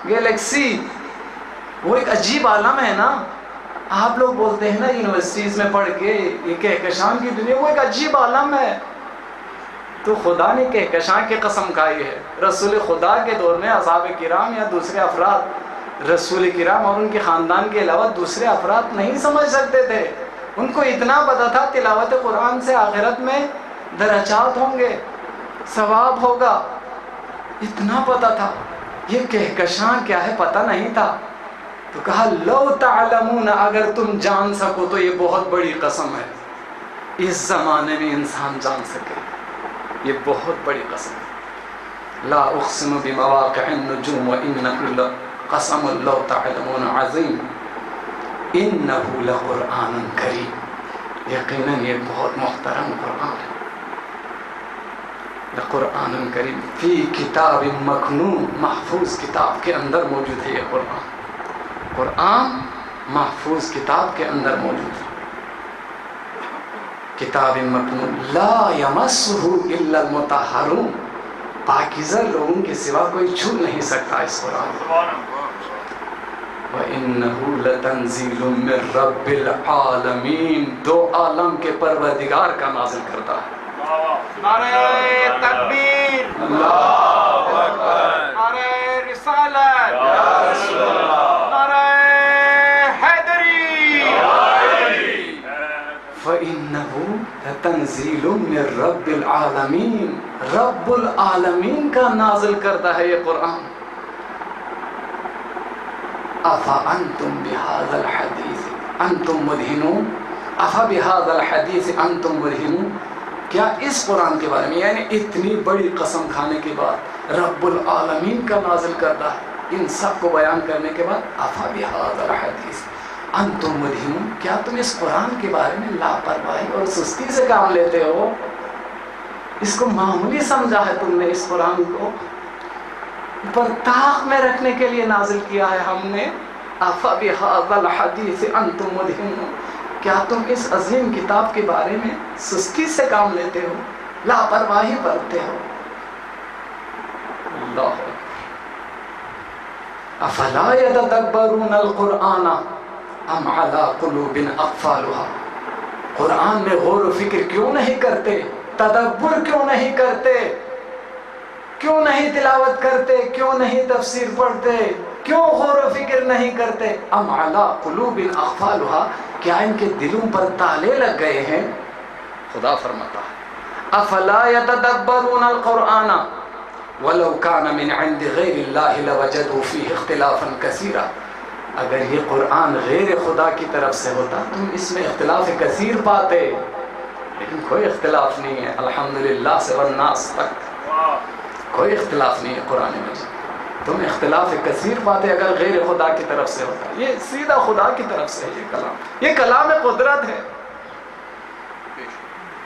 گیلیکسی، وہ ایک عجیب عالم ہے نا۔ آپ لوگ بولتے ہیں نا یونیورسٹیز میں پڑھ کے یہ کہکشاں کی دنیا، وہ ایک عجیب عالم ہے۔ تو خدا نے کہکشاں کی قسم کھائی ہے۔ رسول خدا کے دور میں اصحاب کرام یا دوسرے افراد، رسول کرام اور ان کے خاندان کے علاوہ دوسرے افراد نہیں سمجھ سکتے تھے۔ ان کو اتنا پتہ تھا تلاوت قرآن سے آخرت میں درجات ہوں گے، ثواب ہوگا، اتنا پتہ تھا۔ یہ کہکشاں کیا ہے پتہ نہیں تھا۔ تو کہا لو تعلمون، اگر تم جان سکو تو یہ بہت بڑی قسم ہے، اس زمانے میں انسان جان سکے، یہ بہت بڑی قسم ہے۔ لا اقسم بمواقع النجوم وانه لقسم لو تعلمون عظیم انه لقرآن کریم، یقیناً یہ بہت محترم قرآن ہے۔ لقرآن کریم فی کتاب مکنون، محفوظ کتاب کے اندر موجود ہے یہ قرآن۔ قرآن محفوظ کتاب کے اندر موجود ہے، کتاب مکنون لا یمسہ الا المطہرون، پاکیزہ لوگوں کے سوا کوئی چھو نہیں سکتا اس قرآن کو۔ وَإِنَّهُ لَتَنزِيلٌ مِّن رَّبِّ الْعَالَمِينَ، دو عالم کے پروردگار کا نازل کرتا ہے۔ نعرہ تکبیر، اللہ اکبر، نعرہ رسالت، نعرہ حیدری۔ فَإِنَّهُ لَتَنزِيلٌ مِّن رَّبِّ الْعَالَمِينَ، رب العالمین کا نازل کرتا ہے یہ قرآن۔ أَفَأَنْتُمْ بِهَذَا الْحَدِيثِ أَنْتُمْ مُدْهِنُونَ، أَفَبِهَذَا الْحَدِيثِ أَنْتُمْ مُدْهِنُونَ، کیا اس قرآن کے بارے میں، یعنی اتنی بڑی قسم کھانے کے بعد رب العالمین کا نازل کرتا ہے، ان سب کو بیان کرنے کے بعد أَفَبِهَذَا الْحَدِيثِ أَنْتُمْ مُدْهِنُونَ، کیا تم اس قرآن کے بارے میں لاپرواہی اور سستی سے کام لیتے ہو؟ اس کو معمولی سمجھا ہے تم نے، اس قرآن کو پر طاق میں رکھنے کے لیے نازل کیا ہے ہم نے۔ أَفَبِهَذَا الْحَدِيثِ أَنْتُمْ مُدْهِنُونَ، کیا تم اس عظیم کتاب کے بارے میں سستی سے کام لیتے ہو، لاپرواہی برتتے ہو؟ اللہ أَفَلَا يَتَدَبَّرُونَ الْقُرْآنَ أَمْ عَلَىٰ قُلُوبٍ أَقْفَالُهَا، قرآن میں غور و فکر کیوں نہیں کرتے، تدبر کیوں نہیں کرتے، کیوں نہیں تلاوت کرتے، کیوں نہیں تفسیر پڑھتے؟ کیوں غور و فکر نہیں کرتے؟ ام علی قلوب اقفالها، کیا ان کے دلوں پر تالے لگ گئے ہیں؟ خدا فرماتا ہے افلا یتدبرون القرآن ولو کان من عند غیر اللہ لوجدوا فیہ اختلافا کثیرا، اگر یہ قرآن غیر خدا کی طرف سے ہوتا تم اس میں اختلاف کثیر پاتے، لیکن کوئی اختلاف نہیں ہے، الحمدللہ سے والناس تک کوئی اختلاف نہیں ہے قرآن مجید، تم اختلاف کثیر پاتے اگر غیر خدا کی طرف سے ہوتا، یہ سیدھا خدا کی طرف سے ہے، یہ کلام قدرت ہے،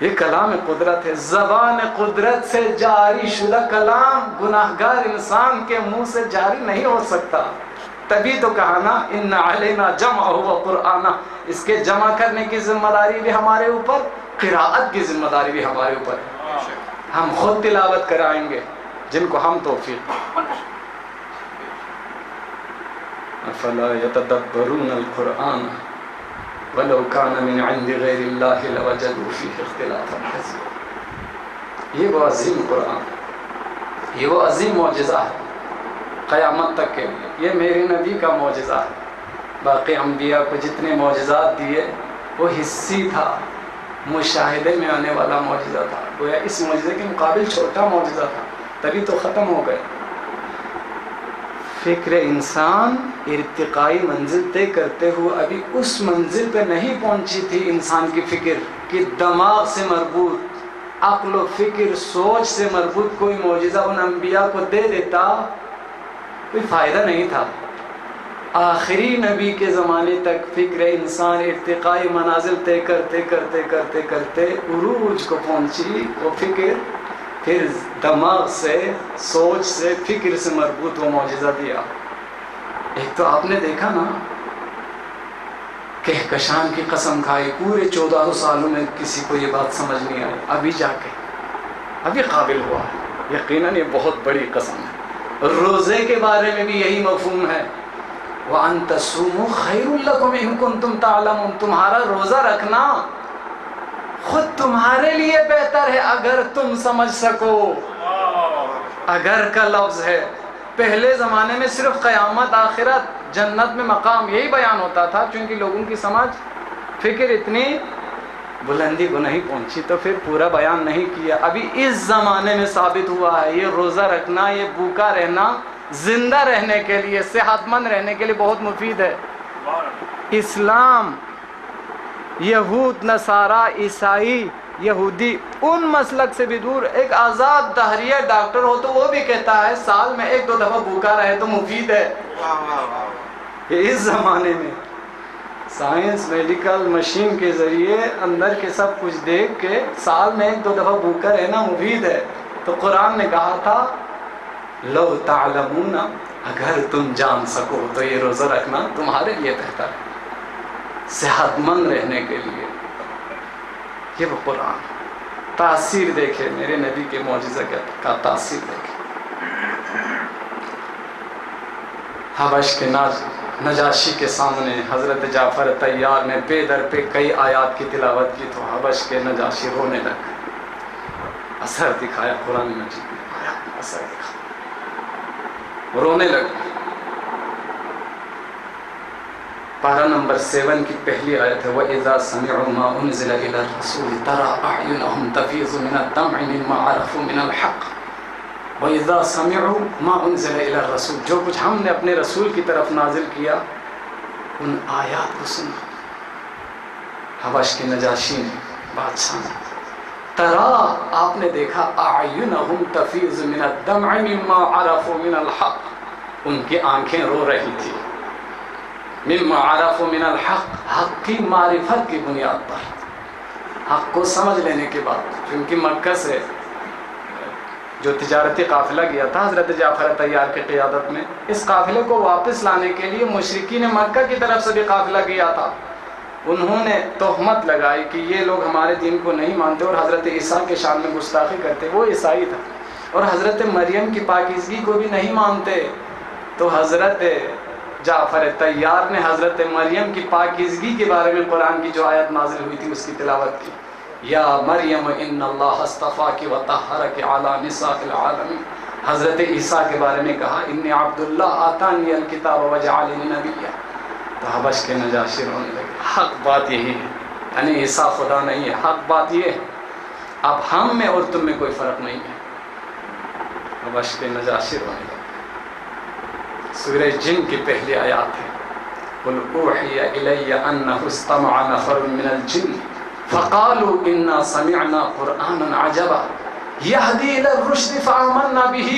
یہ کلام قدرت ہے، زبان قدرت سے جاری شدہ کلام گناہگار انسان کے منہ سے جاری نہیں ہو سکتا، تبھی تو کہا نا ان علینا جمعہ و قرآن، اس کے جمع کرنے کی ذمہ داری بھی ہمارے اوپر، قراءت کی ذمہ داری بھی ہمارے اوپر ہے، ہم خود تلاوت کرائیں گے جن کو ہم توفیق۔ افلا یتدبرون القرآن ولو کان من عند غیر اللہ لوجدوا فیہ اختلافا کثیرا، یہ وہ عظیم قرآن، یہ وہ عظیم معجزہ ہے قیامت تک کے لیے، یہ میرے نبی کا معجزہ ہے، باقی انبیاء کو جتنے معجزات دیے وہ حصی تھا، مشاہدے میں آنے والا معجزہ تھا، گویا اس معجزے کے مقابل چھوٹا معجزہ تھا، تبھی تو ختم ہو گئے۔ فکر انسان ارتقائی منزل طے کرتے ہوئے ابھی اس منزل پہ نہیں پہنچی تھی انسان کی فکر کہ دماغ سے مربوط، عقل و فکر سوچ سے مربوط کوئی معجزہ ان انبیاء کو دے دیتا کوئی فائدہ نہیں تھا۔ آخری نبی کے زمانے تک فکر انسان ارتقائی منازل طے کرتے کرتے کرتے کرتے عروج کو پہنچی، وہ فکر پھر دماغ سے سوچ سے فکر سے مربوط وہ معجزہ دیا۔ ایک تو آپ نے دیکھا نا کہکشان کی قسم کھائی، پورے 14 سالوں میں کسی کو یہ بات سمجھ نہیں آئی، ابھی جا کے ابھی قابل ہوا ہے، یقیناً یہ بہت بڑی قسم ہے۔ روزے کے بارے میں بھی یہی مفہوم ہے، وَأَن تَصُومُوا خَيْرٌ لَكُمْ إِن كُنتُمْ تَعْلَمُونَ، تمہارا روزہ رکھنا خود تمہارے لیے بہتر ہے اگر تم سمجھ سکو۔ اگر کا لفظ ہے، پہلے زمانے میں صرف قیامت، آخرت، جنت میں مقام یہی بیان ہوتا تھا، چونکہ لوگوں کی سمجھ فکر اتنی بلندی کو نہیں پہنچی تو پھر پورا بیان نہیں کیا۔ ابھی اس زمانے میں ثابت ہوا ہے یہ روزہ رکھنا، یہ بھوکا رہنا زندہ رہنے کے لیے، صحت مند رہنے کے لیے بہت مفید ہے۔ اسلام، یہود، نصارہ، عیسائی، یہودی ان مسلک سے بھی دور، ایک آزاد دہریہ ڈاکٹر ہو تو وہ بھی کہتا ہے سال میں 1-2 دفعہ بھوکا رہے تو مفید ہے۔ یہ اس زمانے میں سائنس میڈیکل مشین کے ذریعے اندر کے سب کچھ دیکھ کے سال میں 1-2 دفعہ بھوکا رہنا مفید ہے۔ تو قرآن نے کہا تھا لو تعلمون، اگر تم جان سکو تو یہ روزہ رکھنا تمہارے لیے بہتر ہے صحت مند رہنے کے لیے۔ یہ وہ قرآن، تاثیر دیکھے میرے نبی کے معجزہ کا تاثیر دیکھے۔ حبش کے نجاشی کے سامنے حضرت جعفر طیار نے پے در پہ کئی آیات کی تلاوت کی تو حبش کے نجاشی رونے لگے، اثر دکھایا قرآن مجید نے، اثر دکھایا، رونے لگے۔ پارہ نمبر 7 کی پہلی آیت ہے وَإِذَا سَمِعُوا مَا أُنزِلَ إِلَى الرَّسُولِ تَرَىٰ أَعْيُنَهُمْ تَفِيضُ مِنَ الدَّمْعِ مِمَّا عَرَفُوا مِنَ الْحَقِّ وَإِذَا سَمِعُوا مَا أُنزِلَ إِلَى الرَّسُولِ، جو کچھ ہم نے اپنے رسول کی طرف نازل کیا ان آیات کو سنا۔ حبش کے نجاشی نے، بادشاہ نے، تَرَىٰ، آپ نے دیکھا، أَعْيُنَهُمْ تَفِيضُ مِنَ الدَّمْعِ مِمَّا عَرَفُوا مِنَ الْحَقِّ، ان کی آنکھیں رو رہی تھی، مما عرفوا من الحق، حق کی معرفت کی بنیاد پر، حق کو سمجھ لینے کے بعد، کیونکہ مکہ سے جو تجارتی قافلہ گیا تھا حضرت جعفر طیار کی قیادت میں، اس قافلے کو واپس لانے کے لیے مشرکین مکہ کی طرف سے بھی قافلہ گیا تھا، انہوں نے تہمت لگائی کہ یہ لوگ ہمارے دین کو نہیں مانتے اور حضرت عیسیٰ کے شان میں گستاخی کرتے، وہ عیسائی تھا، اور حضرت مریم کی پاکیزگی کو بھی نہیں مانتے، تو حضرت جعفر طیار نے حضرت مریم کی پاکیزگی کے بارے میں قرآن کی جو آیت نازل ہوئی تھی اس کی تلاوت کی، یا مریم ان اللہ اصطفاک وطہرک علی نساء العالمین، حضرت عیسیٰ کے بارے میں کہا انی عبداللہ آتانی الکتاب وجعلنی نبیا، تو حبش کے نجاشی رونے لگے۔ حق بات یہی ہے، یعنی عیسیٰ خدا نہیں ہے، حق بات یہ ہے اب ہم میں اور تم میں کوئی فرق نہیں ہے۔ حبش کے نجاشی رونے لگے۔ سورہ جن کی پہلی آیات ہے قل اوحی الی انہ استمع نفر من الجن فقالوا انا سمعنا قرآنا عجبا یہدی الی الرشد فآمنا بہ۔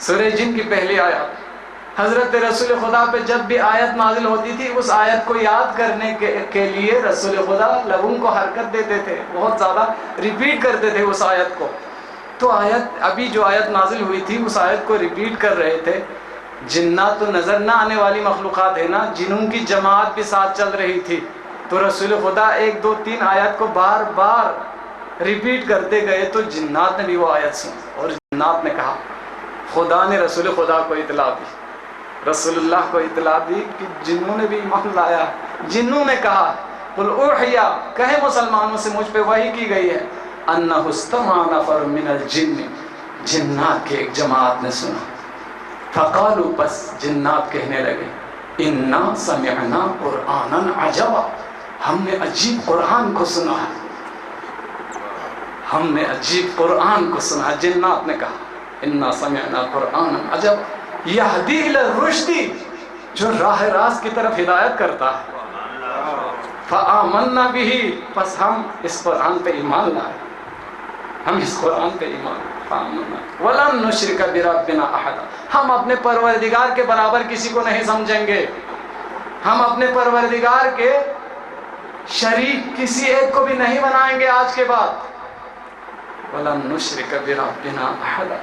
سورہ جن کی پہلی آیات۔ حضرت رسول خدا پہ جب بھی آیت نازل ہوتی تھی اس آیت کو یاد کرنے کے لیے رسول خدا لبوں کو حرکت دیتے تھے، بہت زیادہ ریپیٹ کرتے تھے اس آیت کو۔ تو آیت ابھی جو آیت نازل ہوئی تھی اس آیت کو ریپیٹ کر رہے تھے۔ جنات تو نظر نہ آنے والی مخلوقات ہے نا، جنوں کی جماعت بھی ساتھ چل رہی تھی، تو رسول خدا 1 2 3 آیت کو بار بار ریپیٹ کرتے گئے، تو جنات نے بھی وہ آیت سنی اور جنات نے کہا، خدا نے رسول خدا کو اطلاع دی، رسول اللہ کو اطلاع دی کہ جنوں نے بھی ایمان لایا۔ جنوں نے کہا قل اوحیا، کہے مسلمانوں سے مجھ پہ وحی کی گئی ہے، انہ استمع نفر من الجن، جنات کی ایک جماعت نے سنا۔ فقالوا، پس جنات کہنے لگے، انا سمعنا قرآنا عجبا، ہم نے عجیب قرآن کو سنا ہے، ہم نے عجیب قرآن کو سنا ہے۔ جنات نے کہا انا سمعنا قرآنا عجبا یہدی الی الرشد، جو راہ راست کی طرف ہدایت کرتا ہے، فآمنا بہ، پس ہم اس قرآن پہ ایمان لائے، ہم اس قرآن پہ ایمان وَلَن نُشْرِكَ بِرَبِّنَا أَحَدًا، ہم اپنے پروردگار کے برابر کسی کو نہیں سمجھیں گے، ہم اپنے پروردگار کے شریک کسی ایک کو بھی نہیں بنائیں گے آج کے بعد۔ وَلَن نُشْرِكَ بِرَبِّنَا أَحَدًا،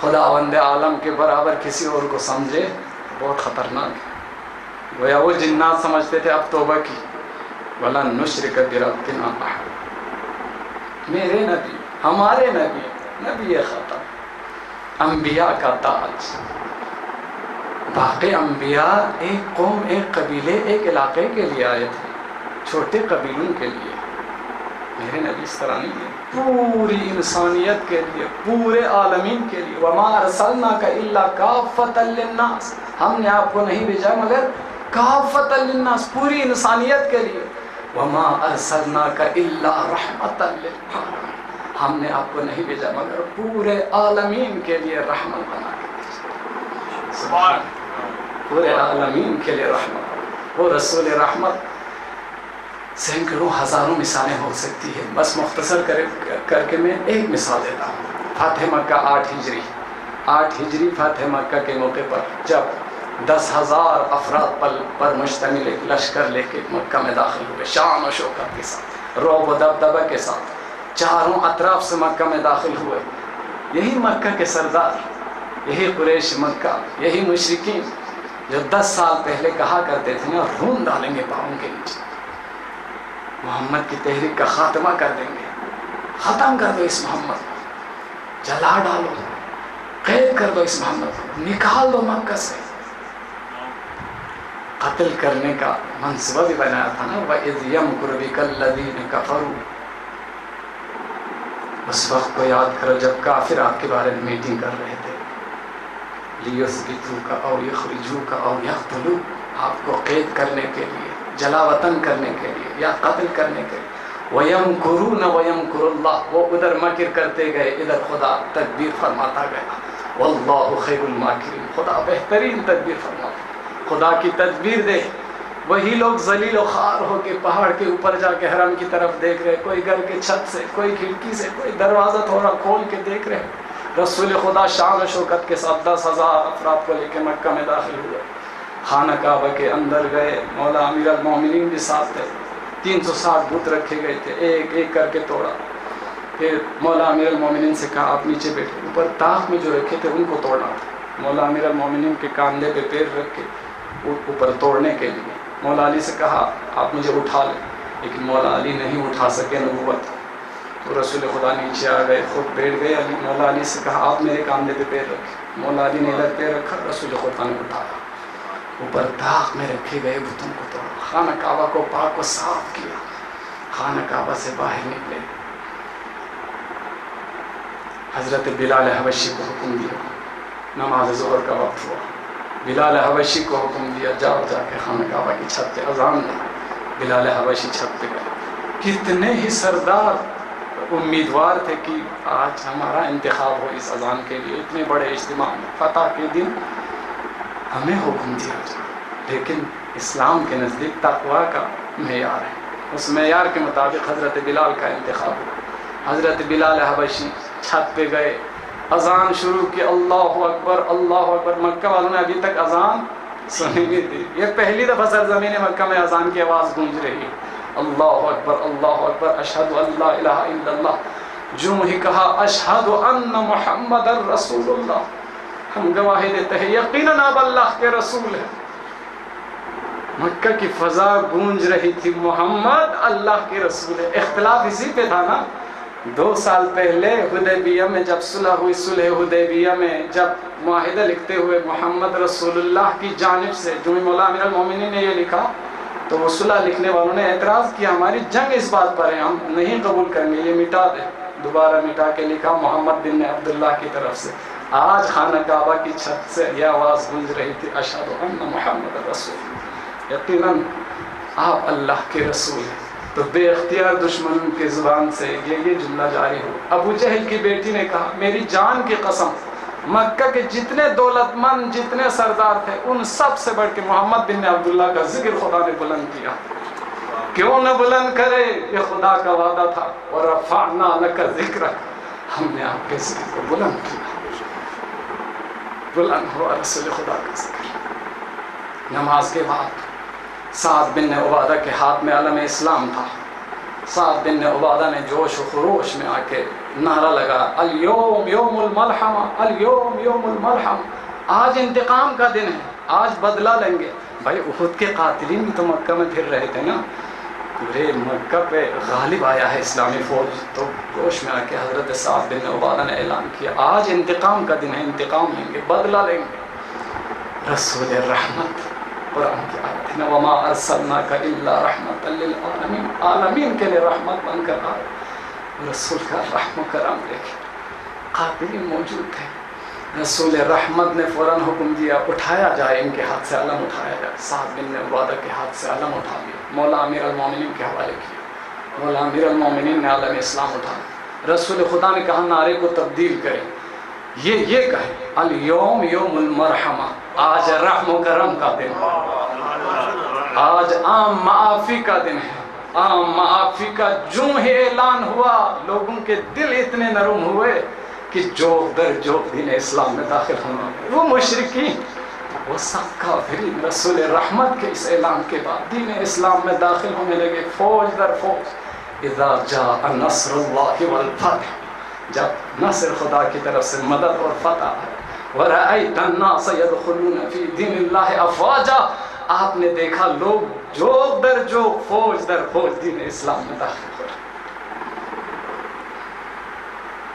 خداوند عالم کے برابر کسی اور کو سمجھے بہت خطرناک ہے۔ گویا وہ جنات سمجھتے تھے، اب توبہ کی۔ وَلَن نُشْرِكَ بِرَبِّنَا أَحَدًا، میرے نبی، ہمارے نبی، نبی خاتم، انبیاء کا تاج۔ باقی انبیاء ایک قوم، ایک قبیلے، ایک علاقے کے لیے آئے تھے، چھوٹے قبیلوں کے لیے۔ میرے نبی اس طرح نہیں ہے، پوری انسانیت کے لیے، پورے عالمین کے لیے۔ وما ارسلناک الا کافۃ للناس، ہم نے آپ کو نہیں بھیجا مگر کافۃ للناس، پوری انسانیت کے لیے۔ وما ارسلناک الا رحمۃ للعالمین، ہم نے آپ کو نہیں بھیجا مگر پورے عالمین کے لیے رحمت بنا کے، سبحان، پورے عالمین کے لیے رحمت۔ وہ رسول رحمت سینکڑوں ہزاروں مثالیں ہو سکتی ہے، بس مختصر کر کے میں ایک مثال دیتا ہوں۔ فتح مکہ 8 ہجری فتح مکہ کے موقع پر جب 10,000 افراد پر مشتمل ایک لشکر لے کے مکہ میں داخل ہوئے، شان و شوکت کے ساتھ، رعب و دبدبہ کے ساتھ، چاروں اطراف سے مکہ میں داخل ہوئے۔ یہی مکہ کے سردار، یہی قریش مکہ، یہی مشرکین جو 10 سال پہلے کہا کرتے تھے نا، رون ڈالیں گے پاؤں کے نیچے، محمد کی تحریک کا خاتمہ کر دیں گے، ختم کر دو اس محمد کو، جلا ڈالو، قید کر دو اس محمد کو، نکال دو مکہ سے۔ قتل کرنے کا منصوبہ بھی بنایا تھا نا، وَإِذْ يَمْكُرُ بِكَ الَّذِينَ كَفَرُوا، اس وقت کو یاد کرو جب کافر آپ کے بارے میں میٹنگ کر رہے تھے، لِيُثْبِتُوكَ أَوْ يُخْرِجُوكَ أَوْ يَقْتُلُوكَ، آپ کو قید کرنے کے لیے، جلا وطن کرنے کے لیے یا قتل کرنے کے لیے۔ وَيَمْكُرُونَ وَيَمْكُرُ اللَّهُ، وہ ادھر مکر کرتے گئے، ادھر خدا تدبیر فرماتا گیا۔ وَاللَّهُ خَيْرُ الْمَاكِرِينَ، خدا بہترین تدبیر فرماتا، خدا کی تدبیر دے۔ وہی لوگ ذلیل و خوار ہو کے پہاڑ کے اوپر جا کے حرم کی طرف دیکھ رہے، کوئی گھر کے چھت سے، کوئی کھڑکی سے، کوئی دروازہ تھوڑا کھول کے دیکھ رہے۔ رسول خدا شان و شوکت کے ساتھ 10,000 افراد کو لے کے مکہ میں داخل ہوئے، خانہ کعبہ کے اندر گئے، مولا امیر المومنین بھی ساتھ تھے، 360 بت رکھے گئے تھے، ایک ایک کر کے توڑا۔ پھر مولا امیر المومنین سے کہا آپ نیچے بیٹھے، اوپر طاق میں جو رکھے تھے ان کو توڑنا تھا۔ مولا امیر المومنین کے کاندھے پہ پیر رکھ کے اوپر توڑنے کے لیے مولا علی سے کہا آپ مجھے اٹھا لیں، لیکن مولا علی نہیں اٹھا سکے نبوت، تو رسول خدا نیچے آ گئے، خود بیٹھ گئے۔ مولا علی سے کہا آپ میرے کاندھے پہ پیر رکھیں، مولا علی نے ادھر پیر رکھا، رسول خدا نے اٹھایا، اوپر طاق میں رکھے گئے بتوں کو توڑا، خانہ کعبہ کو پاک و صاف کیا، خانہ کعبہ سے باہر نکلے، حضرت بلال حبشی کو حکم دیا، نماز ظہر کا وقت ہوا، بلال حبشی کو حکم دیا جاؤ جا کے خانہ کعبہ کی چھت پہ اذان دے۔ بلال حبشی چھت پہ گئے، کتنے ہی سردار امیدوار تھے کہ آج ہمارا انتخاب ہو اس اذان کے لیے، اتنے بڑے اجتماع میں فتح کے دن ہمیں حکم دیا جائے، لیکن اسلام کے نزدیک تقویٰ کا معیار ہے، اس معیار کے مطابق حضرت بلال کا انتخاب ہوا۔ حضرت بلال حبشی چھت پہ گئے، اذان شروع کی، اللہ اکبر اللہ اکبر۔ مکہ والوں نے ابھی تک اذان سنی نہیں تھی، یہ پہلی دفعہ سرزمین مکہ میں اذان کی آواز گونج رہی ہے، اللہ اکبر اللہ اکبر، اشہد ان لا الہ الا اللہ۔ جو ہی کہا اشہد ان محمد رسول اللہ، ہم گواہی دیتے ہیں یقیناً آپ اللہ کے رسول ہیں۔ مکہ کی فضا گونج رہی تھی، محمد اللہ کے رسول ہے۔ اختلاف اسی پہ تھا نا، 2 سال پہلے حدیبیہ میں جب صلح ہوئی، صلح حدیبیہ میں جب معاہدہ لکھتے ہوئے محمد رسول اللہ کی جانب سے، جو مولا امیر المومنین نے یہ لکھا، تو وہ صلح لکھنے والوں نے اعتراض کیا ہماری جنگ اس بات پر ہے، ہم نہیں قبول کریں گے، یہ مٹا دیں۔ دوبارہ مٹا کے لکھا محمد بن عبداللہ کی طرف سے۔ آج خانہ کعبہ کی چھت سے یہ آواز گونج رہی تھی، اشہد ان محمد رسول، یقیناً آپ اللہ کے رسول ہیں۔ تو بے اختیار دشمنوں کی زبان سے یہ جملہ جاری ہو۔ ابو جہل کی بیٹی نے کہا میری جان کی قسم، مکہ کے جتنے دولت مند، جتنے سردار تھے، ان سب سے بڑھ کے محمد بن عبداللہ کا ذکر خدا نے بلند کیا۔ کیوں نہ بلند کرے، یہ خدا کا وعدہ تھا، وَرَفَعْنَا لَكَ ذِكْرَكَ، ہم نے آپ کے ذکر کو بلند کیا۔ بلند ہوا رسول خدا کا ذکر۔ نماز کے بعد سعد بن عبادہ کے ہاتھ میں علم اسلام تھا۔ سعد بن عبادہ نے جوش و خروش میں آ کے نعرہ لگا، الیوم یوم الملحمہ، الیوم یوم الملحمہ، آج انتقام کا دن ہے، آج بدلہ لیں گے۔ بھائی احد کے قاتلین بھی تو مکہ میں پھر رہے تھے نا، پورے مکہ پہ غالب آیا ہے اسلامی فوج، تو جوش میں آ کے حضرت سعد بن عبادہ نے اعلان کیا آج انتقام کا دن ہے، انتقام لیں گے، بدلہ لیں گے۔ رسول رحمت، قرآن کی آیت ہے نا، وما ارسلناک الا رحمت للعالمین، عالمین کے لیے رحمت بن کر آئے۔ رسول کا رحم و کرم دیکھیں، قاتلین موجود تھے، رسول رحمت نے فوراً حکم دیا اٹھایا جائے، ان کے ہاتھ سے علم اٹھایا جائے۔ سعد بن عبادہ کے ہاتھ سے علم اٹھا لیا، مولا امیر المومنین کے حوالے کیا، مولا امیر المومنین نے علم اسلام اٹھایا۔ رسول خدا نے کہا نعرے کو تبدیل کریں، یہ کہے الیوم یوم المرحمہ، آج رحم و کرم کا دن ہے، آج عام معافی کا دن ہے، عام معافی کا۔ جو ہی اعلان ہوا لوگوں کے دل اتنے نرم ہوئے کہ جوق در جوق دین اسلام میں داخل ہونے لگے۔ وہ مشرکین، وہ سب کافرین رسول رحمت کے اس اعلان کے بعد دین اسلام میں داخل ہونے لگے، فوج در فوج۔ اذا جاء نصر اللہ والفتح، جب نصر خدا کی طرف سے مدد اور فتح ہے، وَرَأَيْتَ النَّاسَ يَدْخُلُونَ فِي دِينِ اللَّهِ أَفْوَاجًا، آپ نے دیکھا لوگ جوق در جوق، فوج در فوج دین اسلام میں داخل ہو رہے۔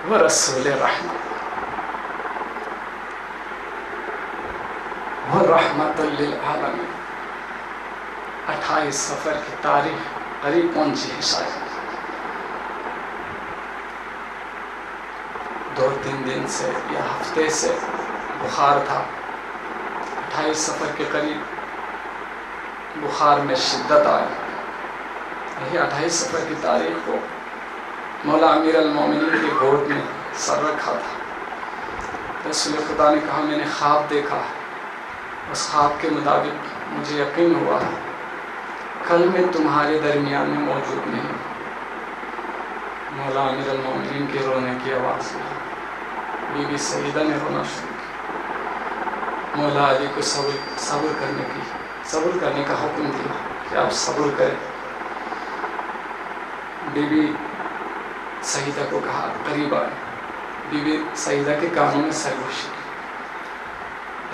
وہ رسول رحمت، وہ رحمت للعالمین۔ 28 سفر کی تاریخ قریب پہنچی ہے، شاید 2-3 دن سے یا ہفتے سے بخار تھا۔ 28 سفر کے قریب بخار میں شدت آئی۔ یہی 28 سفر کی تاریخ کو مولا امیر المومنین کے گود میں سر رکھا تھا۔ رسول خدا نے کہا میں نے خواب دیکھا ہے، اس خواب کے مطابق مجھے یقین ہوا ہے کل میں تمہارے درمیان میں موجود نہیں۔ مولا امیر المومنین کے رونے کی آواز میں بی بی سیدہ نے رونا شروع کیا۔ مولا علی کو صبر کرنے کا حکم دیا کہ آپ صبر کریں۔ بی بی سیدہ کو کہا قریب آئے۔ بی بی سیدہ کے کانوں میں سرگوشی،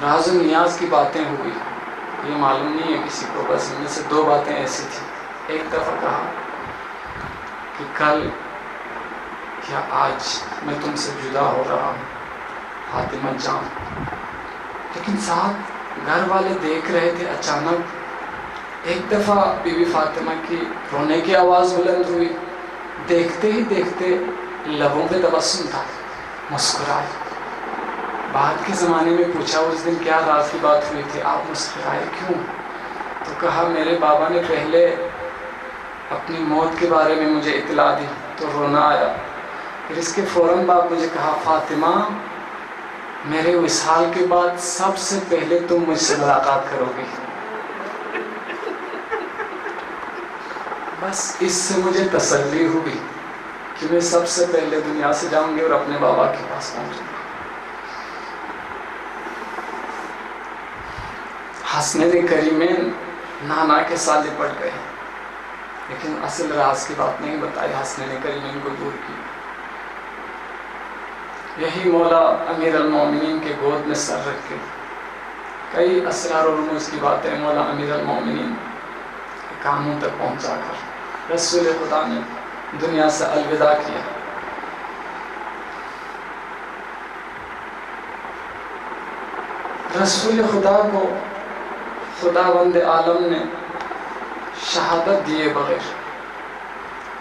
راز و نیاز کی باتیں ہوئی، یہ معلوم نہیں ہے کسی کو، بس ان میں سے 2 باتیں ایسی تھیں۔ ایک دفعہ کہا کہ کل کیا آج میں تم سے جدا ہو رہا ہوں فاطمہ جان، لیکن ساتھ گھر والے دیکھ رہے تھے۔ اچانک ایک دفعہ بی بی فاطمہ کی رونے کی آواز بلند ہوئی، دیکھتے ہی دیکھتے لبوں پہ تبسم تھا، مسکرائے. بعد کے زمانے میں پوچھا اس دن کیا راز کی بات ہوئی تھی, آپ مسکرائے کیوں؟ تو کہا میرے بابا نے پہلے اپنی موت کے بارے میں مجھے اطلاع دی تو رونا آیا. پھر اس کے فوراً بعد مجھے کہا فاطمہ میرے وصال کے بعد سب سے پہلے تم مجھ سے ملاقات کرو گی. بس اس سے مجھے تسلی ہوئی کہ میں سب سے پہلے دنیا سے جاؤں گی اور اپنے بابا کے پاس پہنچوں گی. حسنین کریمین نانا کے سالے پڑ گئے, لیکن اصل راز کی بات نہیں بتائی, حسنین کریمین کو دور کی. یہی مولا امیر المومنین کے گود میں سر رکھ کے کئی اسرار و رموز کی باتیں مولا امیر المومنین کے کانوں تک پہنچا کر رسول خدا نے دنیا سے الوداع کیا. رسول خدا کو خداوند عالم نے شہادت دیے بغیر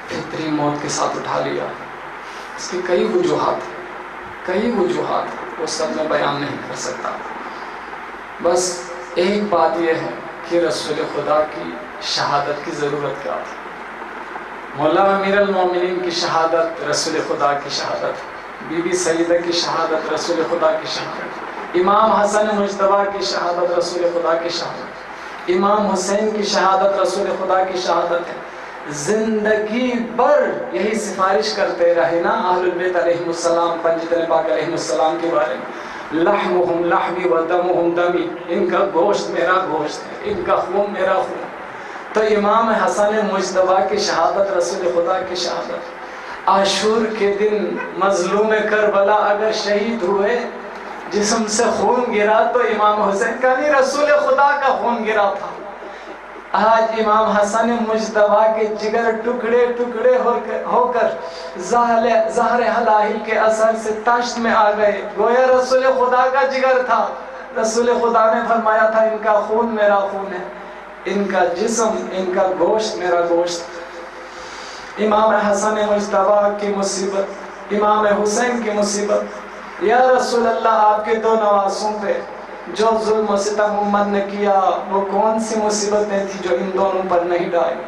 فطری موت کے ساتھ اٹھا لیا. اس کی کئی وجوہات وہ سب میں بیان نہیں کر سکتا. بس ایک بات یہ ہے کہ رسول خدا کی شہادت کی ضرورت کیا تھی. مولا امیر المومنین کی شہادت رسول خدا کی شہادت, بی بی سیدہ کی شہادت رسول خدا کی شہادت, امام حسن مجتبیٰ کی شہادت رسول خدا کی شہادت, امام حسین کی شہادت رسول خدا کی شہادت ہے. زندگی بھر یہی سفارش کرتے رہے نا اہل البیت علیہ السلام, پنجتن پاک علیہ السلام کے بارے میں, لحمہم لحمی و دمہم دمی, ان کا گوشت میرا گوشت ہے, ان کا خون میرا خون. تو امام حسن مجتبیٰ کی شہادت رسول خدا کی شہادت. عاشور کے دن مظلوم کربلا اگر شہید ہوئے, جسم سے خون گرا تو امام حسین کا نہیں رسول خدا کا خون گرا تھا. آج امام حسن مجتبیٰ کے جگر ٹکڑے ٹکڑے ہو کر زہر حلاہل کے اثر سے تشت میں آ گئے, گویا رسول خدا کا جگر تھا. رسول خدا نے فرمایا تھا ان کا خون میرا خون ہے, ان کا جسم ان کا گوشت میرا گوشت. امام حسن مجتبیٰ کی مصیبت, امام حسین کی مصیبت. یا رسول اللہ آپ کے دو نواسوں پہ جو ظلم و ستم امت نے کیا وہ کون سی مصیبتیں تھی جو ان دونوں پر نہیں ڈالی.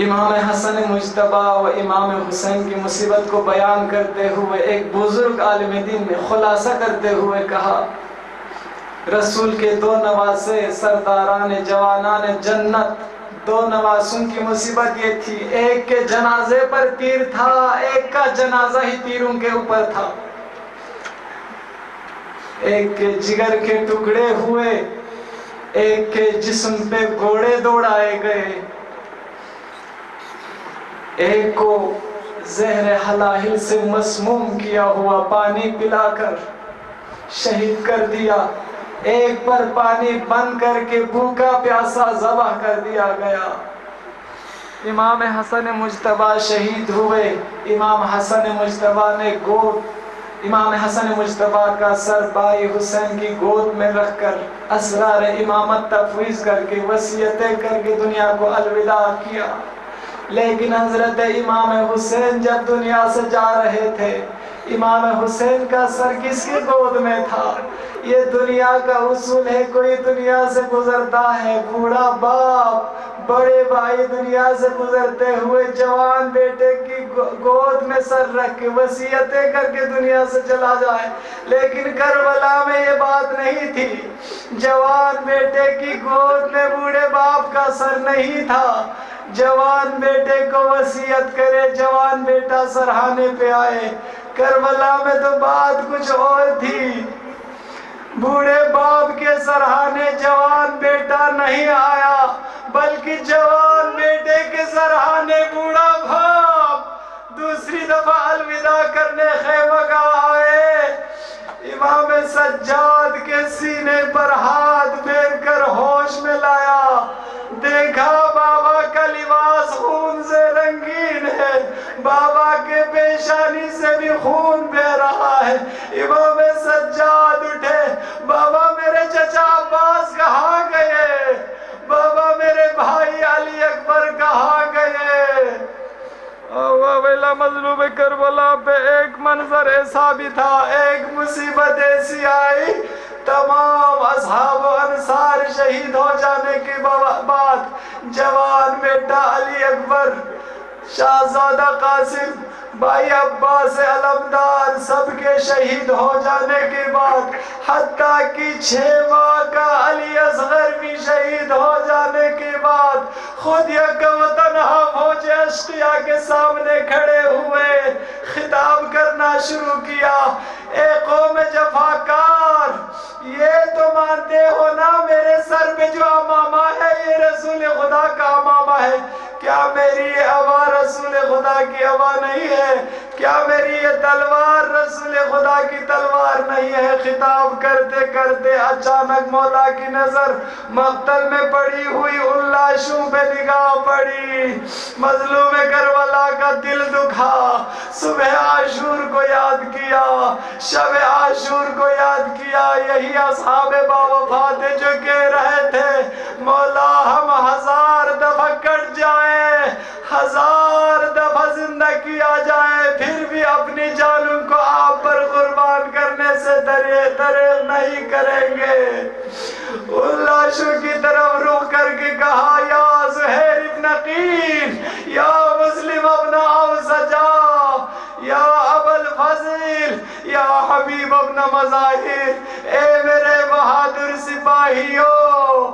امام حسن مجتبیٰ و امام حسین کی مصیبت کو بیان کرتے ہوئے ایک بزرگ عالم دین نے خلاصہ کرتے ہوئے کہا رسول کے دو نواسے سرداران جوانان جنت, دو نواسوں کی مصیبت یہ تھی, ایک کے جنازے پر تیر تھا, ایک کا جنازہ ہی تیروں کے اوپر تھا. ایک کے جگر کے ٹکڑے ہوئے, ایک کے جسم پہ گھوڑے دوڑائے گئے, ایک کو زہر حلاہل سے مسموم کیا ہوا پانی پلا کر شہید کر دیا, ایک پر پانی بند کر کے بھوکا پیاسا ذبح کر دیا گیا. امام حسن مجتبیٰ شہید ہوئے. امام حسن مجتبیٰ نے امام حسن مجتبیٰ کا سر بھائی حسین کی گود میں رکھ کر اسرار امامت تفویض کر کے وصیتیں کر کے دنیا کو الوداع کیا. لیکن حضرت امام حسین جب دنیا سے جا رہے تھے, امام حسین کا سر کس کی گود میں تھا؟ یہ دنیا کا اصول ہے, کوئی دنیا سے گزرتا ہے, بوڑھا باپ بڑے بھائی دنیا سے گزرتے ہوئے جوان بیٹے کی گود میں سر رکھ کے وصیتیں کر کے دنیا سے چلا جائے. لیکن کربلا میں یہ بات نہیں تھی. جوان بیٹے کی گود میں بوڑھے باپ کا سر نہیں تھا. جوان بیٹے کو وصیت کرے, جوان بیٹا سرہانے پہ آئے. کربلا میں تو بات کچھ اور تھی. بوڑھے باپ کے سرہانے جوان بیٹا نہیں آیا, بلکہ جوان بیٹے کے سرہانے بوڑھا باپ دوسری دفعہ الوداع کرنے خیمہ گاہ آئے. امام سجاد کے سینے پر ہاتھ پھیر کر ہوش میں لایا, دیکھا بابا کا لباس خون سے رنگین ہے, بابا کے پیشانی سے بھی خون بہہ رہا ہے. امام سجاد اٹھے, بابا میرے چچا عباس کہاں گئے؟ بابا میرے بھائی علی اکبر کہاں گئے؟ مظلوم کربلا پہ ایک منظر ایسا بھی تھا، ایک مصیبت ایسی آئی، تمام اصحاب و انصار شہید ہو جانے کے بعد جوان بیٹا علی اکبر، شہزادہ قاسم، بھائی عباس علمدار، سب کے شہید ہو جانے کے بعد، حتیٰ کہ 6 ماہ کا علی اصغر بھی شہید ہو جانے کے بعد، خود یکم تنہا فوج اشقیاء کے سامنے کھڑے ہوئے، خطاب کرنا شروع کیا، اے قوم جفاکار، یہ تو مانتے ہو نا میرے سر پہ جو امامہ ہے یہ رسول خدا کا امامہ ہے، کیا میری یہ عبا رسول خدا کی عبا نہیں ہے؟ کیا میری یہ تلوار رسول خدا کی تلوار نہیں ہے؟ خطاب کرتے کرتے اچانک مولا کی نظر مقتل میں پڑی ہوئی ان لاشوں پہ نگاہ پڑی، مظلوم کربلا کا دل دکھا، صبح عاشور کو یاد کیا، شب عاشور کو یاد کیا، یہی اصحاب باوفا تھے جو کہہ رہے تھے مولا ہم 1000 دفعہ کٹ جائیں، 1000 دفعہ زندہ کیا جائے، پھر بھی اپنی جانوں کو آپ پر قربان کرنے سے دریغ نہیں کریں گے۔ ان لاشوں کی طرف رخ کر کے کہا یا زہیر ابن قین، یا مسلم ابن اوسجا، یا ابا الفضل، یا حبیب ابن مظاہر، اے میرے بہادر سپاہیوں،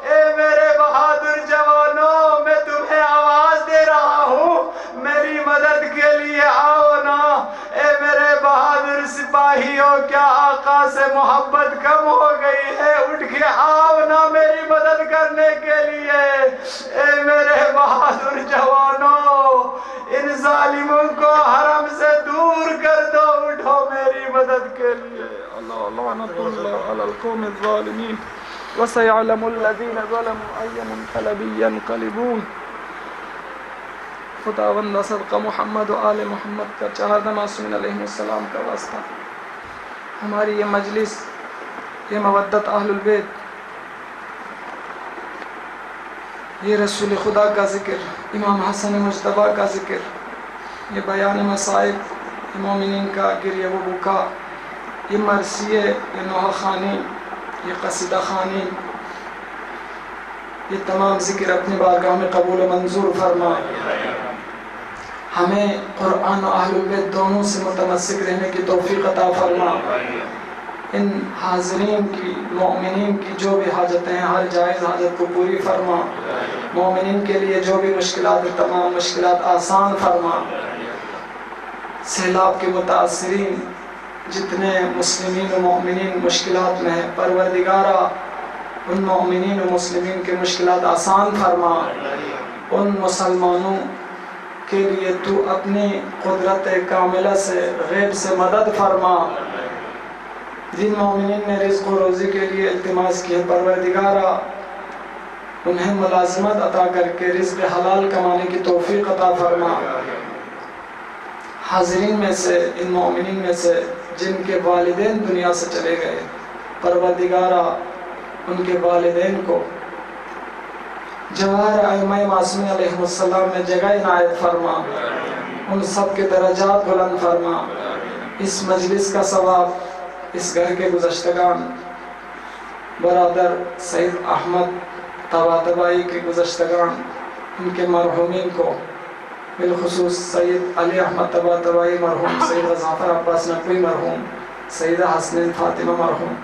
اے میرے بہادر جوانوں، میں تمہیں آواز دے رہا ہوں، میری مدد کے لیے آؤ نا۔ اے میرے بہادر سپاہیوں، کیا آقا سے محبت کم ہو گئی ہے؟ اٹھ کے آؤ نا میری مدد کرنے کے لیے۔ اے میرے بہادر جوانوں، ان ظالموں کو حرم سے دور کر دو، اٹھو میری مدد کے لیے۔ اللہ لعنت اللہ علی القوم الظالمین وسيعلم الذين ظلموا أي منقلب ينقلبون۔ خداوند صدقہ محمد و آل محمد کا 4 معصومین علیہ السلام کا واسطہ، ہماری یہ مجلس، یہ مودت اہل البیت، یہ رسول خدا کا ذکر، امام حسن مجتبیٰ کا ذکر، یہ بیان مصائب، یہ مومنین کا گریہ و بکا، یہ مرثیے، یہ نوحہ خوانی، یہ قصیدہ خوانی، یہ تمام ذکر اپنی بارگاہ میں قبول و منظور فرما۔ ہمیں قرآن و اہل بیت دونوں سے متمسک رہنے کی توفیق عطا فرما۔ ان حاضرین کی، مومنین کی جو بھی حاجتیں ہیں، ہر جائز حاجت کو پوری فرما۔ مومنین کے لیے جو بھی مشکلات ہیں، تمام مشکلات آسان فرما۔ سیلاب کے متاثرین جتنے مسلمین و مومنین مشکلات میں ہیں، پروردگارہ ان مومنین و مسلمین کے مشکلات آسان فرما۔ ان مسلمانوں کے لیے تو اپنی قدرت کاملہ سے، غیب سے مدد فرما۔ جن مومنین نے رزق و روزی کے لیے التماس کی ہے، پروردگارہ انہیں ملازمت عطا کر کے رزق حلال کمانے کی توفیق عطا فرما۔ حاضرین میں سے، ان مومنین میں سے جن کے والدین دنیا سے چلے گئے، پروردگارہ ان کے والدین کو جواہر ائمہ معصومین علیہ السلام میں جگہ عنایت فرما، ان سب کے درجات بلند فرما۔ اس مجلس کا ثواب اس گھر کے گزشتگان برادر سید احمد طباطبائی کے گزشتگان، ان کے مرحومین کو، بالخصوص سید علی احمد طباطبائی مرحوم، سید غضافر عباس نقوی مرحوم، سیدہ حسنین فاطمہ مرحوم،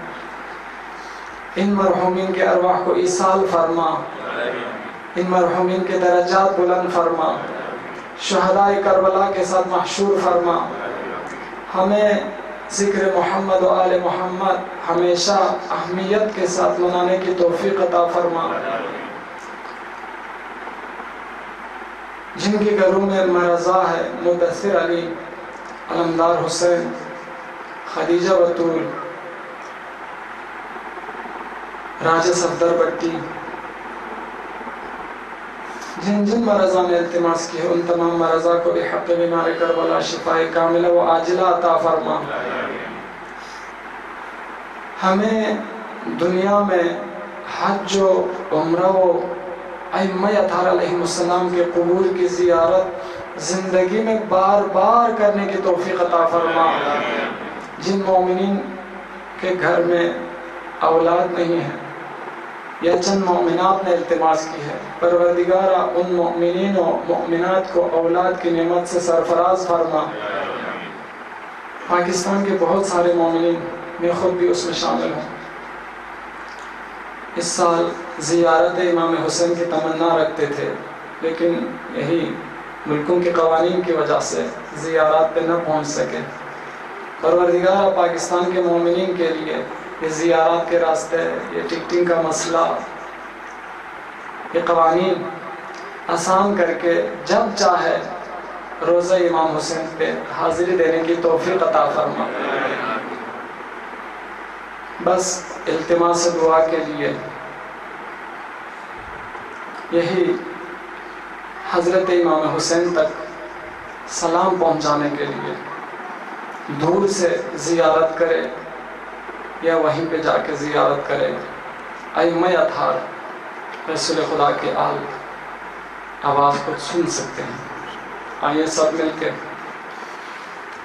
ان مرحومین کے ارواح کو ایصال فرما، ان مرحومین کے درجات بلند فرما، شہداء کربلا کے ساتھ محشور فرما۔ ہمیں ذکر محمد و آل محمد ہمیشہ اہمیت کے ساتھ منانے کی توفیق عطا فرما۔ جن کے گھروں میں مرضا ہے، مدثر علی، علمدار حسین، خدیجہ بطول، راجہ صفدر بٹی، جن جن مرضا نے التماس کی ہے، ان تمام مرضا کو بحق بیمار کربلا شفاء کاملہ و عاجلہ عطا فرما۔ ہمیں دنیا میں حج و عمرہ و ائمہ اطہار علیہ السلام کے قبور کی زیارت زندگی میں بار بار کرنے کی توفیق عطا فرما۔ جن مومنین کے گھر میں اولاد نہیں ہے یا چند مومنات نے التماس کی ہے، پروردگارہ ان مومنین و مومنات کو اولاد کی نعمت سے سرفراز فرما۔ پاکستان کے بہت سارے مومنین، میں خود بھی اس میں شامل ہوں، اس سال زیارت امام حسین کی تمنا رکھتے تھے، لیکن یہی ملکوں کے قوانین کی وجہ سے زیارات پہ نہ پہنچ سکے۔ پروردگار پاکستان کے مومنین کے لیے یہ زیارات کے راستے، یہ ٹکٹنگ کا مسئلہ، یہ قوانین آسان کر کے جب چاہے روزہ امام حسین پہ حاضری دینے کی توفیق عطا فرما۔ بس التماس دعا کے لیے یہی حضرت امام حسین تک سلام پہنچانے کے لیے دور سے زیارت کرے یا وہیں پہ جا کے زیارت کرے۔ ائمہ اطہار رسول خدا کے آل آواز کو سن سکتے ہیں۔ آئیے سب مل کے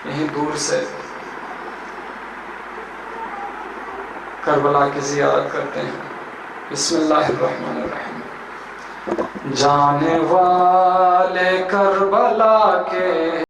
یہیں دور سے کربلا کی زیارت کرتے ہیں۔ بسم اللہ الرحمن الرحیم۔ جانے والے کربلا کے